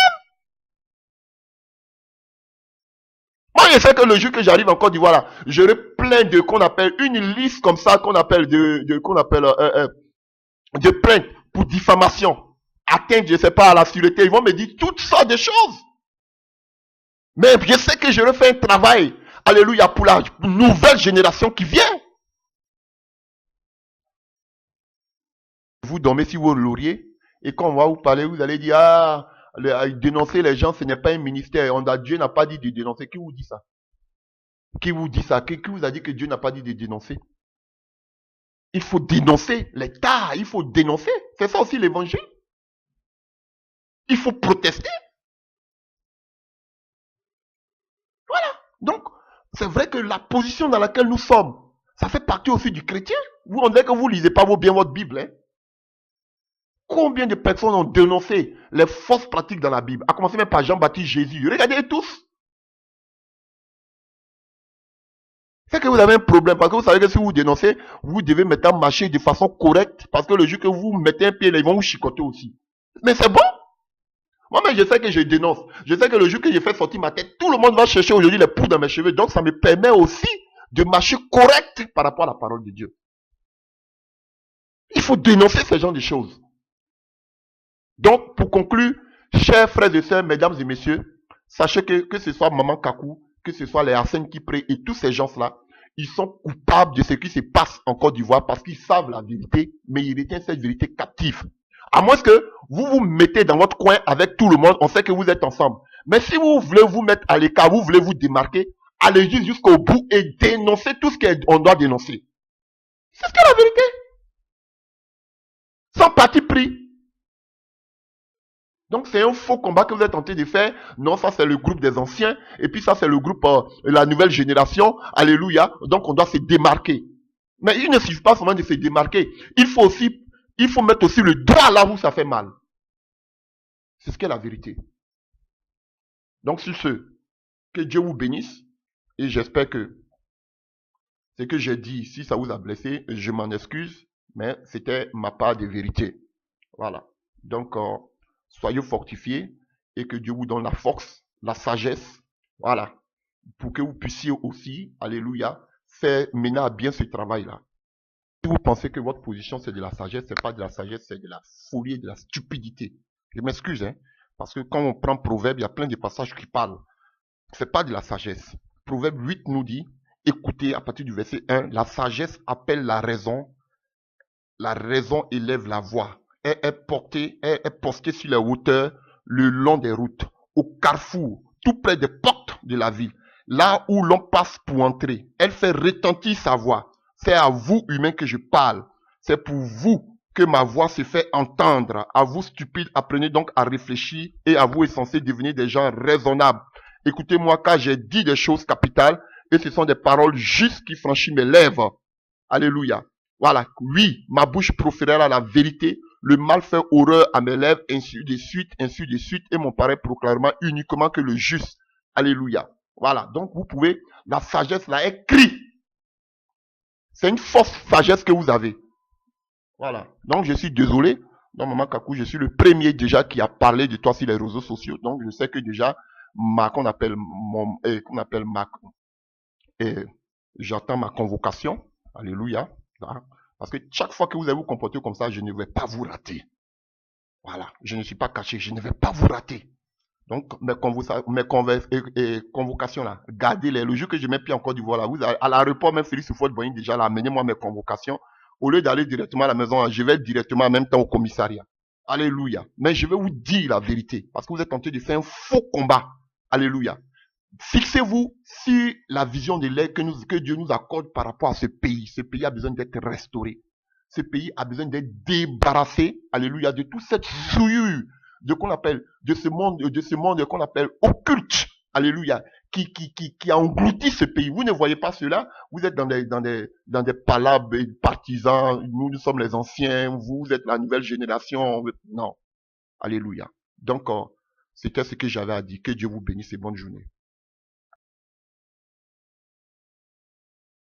Moi, je sais que le jour que j'arrive en Côte d'Ivoire, là, j'aurai plein de, qu'on appelle, une liste comme ça, qu'on appelle de plaintes pour diffamation. Atteinte, je sais pas, à la sûreté. Ils vont me dire toutes sortes de choses. Mais je sais que je refais un travail, alléluia, pour la nouvelle génération qui vient. Vous dormez sur vos lauriers, et quand on va vous parler, vous allez dire, dénoncer les gens, ce n'est pas un ministère. Dieu n'a pas dit de dénoncer. Qui vous dit ça? Qui vous dit ça? Qui vous a dit que Dieu n'a pas dit de dénoncer? Il faut dénoncer l'État, il faut dénoncer. C'est ça aussi l'évangile. Il faut protester. Voilà. Donc, c'est vrai que la position dans laquelle nous sommes, ça fait partie aussi du chrétien. Vous, on dirait que vous ne lisez pas bien votre Bible. Hein? Combien de personnes ont dénoncé les fausses pratiques dans la Bible? À commencer même par Jean-Baptiste Jésus. Regardez tous. C'est que vous avez un problème. Parce que vous savez que si vous dénoncez, vous devez maintenant marcher de façon correcte. Parce que le jour que vous mettez un pied là, ils vont vous chicoter aussi. Mais c'est bon. Moi-même, je sais que je dénonce. Je sais que le jour que je fais sortir ma tête, tout le monde va chercher aujourd'hui les poux dans mes cheveux. Donc, ça me permet aussi de marcher correct par rapport à la parole de Dieu. Il faut dénoncer ce genre de choses. Donc, pour conclure, chers frères et sœurs, mesdames et messieurs, sachez que ce soit Maman Kakou, que ce soit les Arsène qui prient et tous ces gens-là, ils sont coupables de ce qui se passe en Côte d'Ivoire parce qu'ils savent la vérité, mais ils retiennent cette vérité captive. À moins que vous vous mettez dans votre coin avec tout le monde, on sait que vous êtes ensemble. Mais si vous voulez vous mettre à l'écart, vous voulez vous démarquer, allez-y jusqu'au bout et dénoncez tout ce qu'on doit dénoncer. C'est ce qu'est la vérité. Sans parti pris. Donc c'est un faux combat que vous êtes tenté de faire. Non, ça c'est le groupe des anciens. Et puis ça c'est le groupe la nouvelle génération. Alléluia. Donc on doit se démarquer. Mais il ne suffit pas seulement de se démarquer. Il faut mettre aussi le doigt là où ça fait mal. C'est ce qu'est la vérité. Donc sur ce, que Dieu vous bénisse. Et j'espère que ce que j'ai dit, si ça vous a blessé, je m'en excuse. Mais c'était ma part de vérité. Voilà. Donc soyez fortifiés et que Dieu vous donne la force, la sagesse, voilà, pour que vous puissiez aussi, alléluia, faire mener à bien ce travail-là. Si vous pensez que votre position c'est de la sagesse, c'est pas de la sagesse, c'est de la folie et de la stupidité. Je m'excuse, hein, parce que quand on prend Proverbe, il y a plein de passages qui parlent. C'est pas de la sagesse. Proverbe 8 nous dit, écoutez à partir du verset 1, la sagesse appelle la raison élève la voix. Elle est postée sur les hauteurs, le long des routes, au carrefour, tout près des portes de la ville, là où l'on passe pour entrer. Elle fait retentir sa voix. C'est à vous, humains, que je parle. C'est pour vous que ma voix se fait entendre. À vous, stupides, apprenez donc à réfléchir et à vous, insensés, devenir des gens raisonnables. Écoutez-moi, car j'ai dit des choses capitales et ce sont des paroles justes qui franchissent mes lèvres. Alléluia. Voilà, oui, ma bouche proférera la vérité, le mal fait horreur à mes lèvres, ainsi de suite, et mon pareil proclamera uniquement que le juste. Alléluia. Voilà, donc vous pouvez, la sagesse là est crie. C'est une fausse sagesse que vous avez. Voilà, donc je suis désolé. Donc Maman Kakou, je suis le premier déjà qui a parlé de toi sur les réseaux sociaux. Donc je sais que déjà, j'attends ma convocation. Alléluia. Parce que chaque fois que vous allez vous comporter comme ça, je ne vais pas vous rater. Voilà, je ne suis pas caché, je ne vais pas vous rater. Donc, mes convocations là, gardez-les. Le jour que je mets pied en Côte d'Ivoire là, vous allez, à l'aéroport, même Félix Houphouët-Boigny déjà là, amenez-moi mes convocations. Au lieu d'aller directement à la maison, je vais directement en même temps au commissariat. Alléluia. Mais je vais vous dire la vérité, parce que vous êtes tenté de faire un faux combat. Alléluia. Fixez-vous sur la vision de l'aide que Dieu nous accorde par rapport à ce pays. Ce pays a besoin d'être restauré. Ce pays a besoin d'être débarrassé, alléluia, de toute cette souillure de ce monde qu'on appelle occulte, alléluia, qui a englouti ce pays. Vous ne voyez pas cela, vous êtes dans des palabres partisans, nous sommes les anciens, vous êtes la nouvelle génération. Non, alléluia. Donc, c'était ce que j'avais à dire. Que Dieu vous bénisse et bonne journée.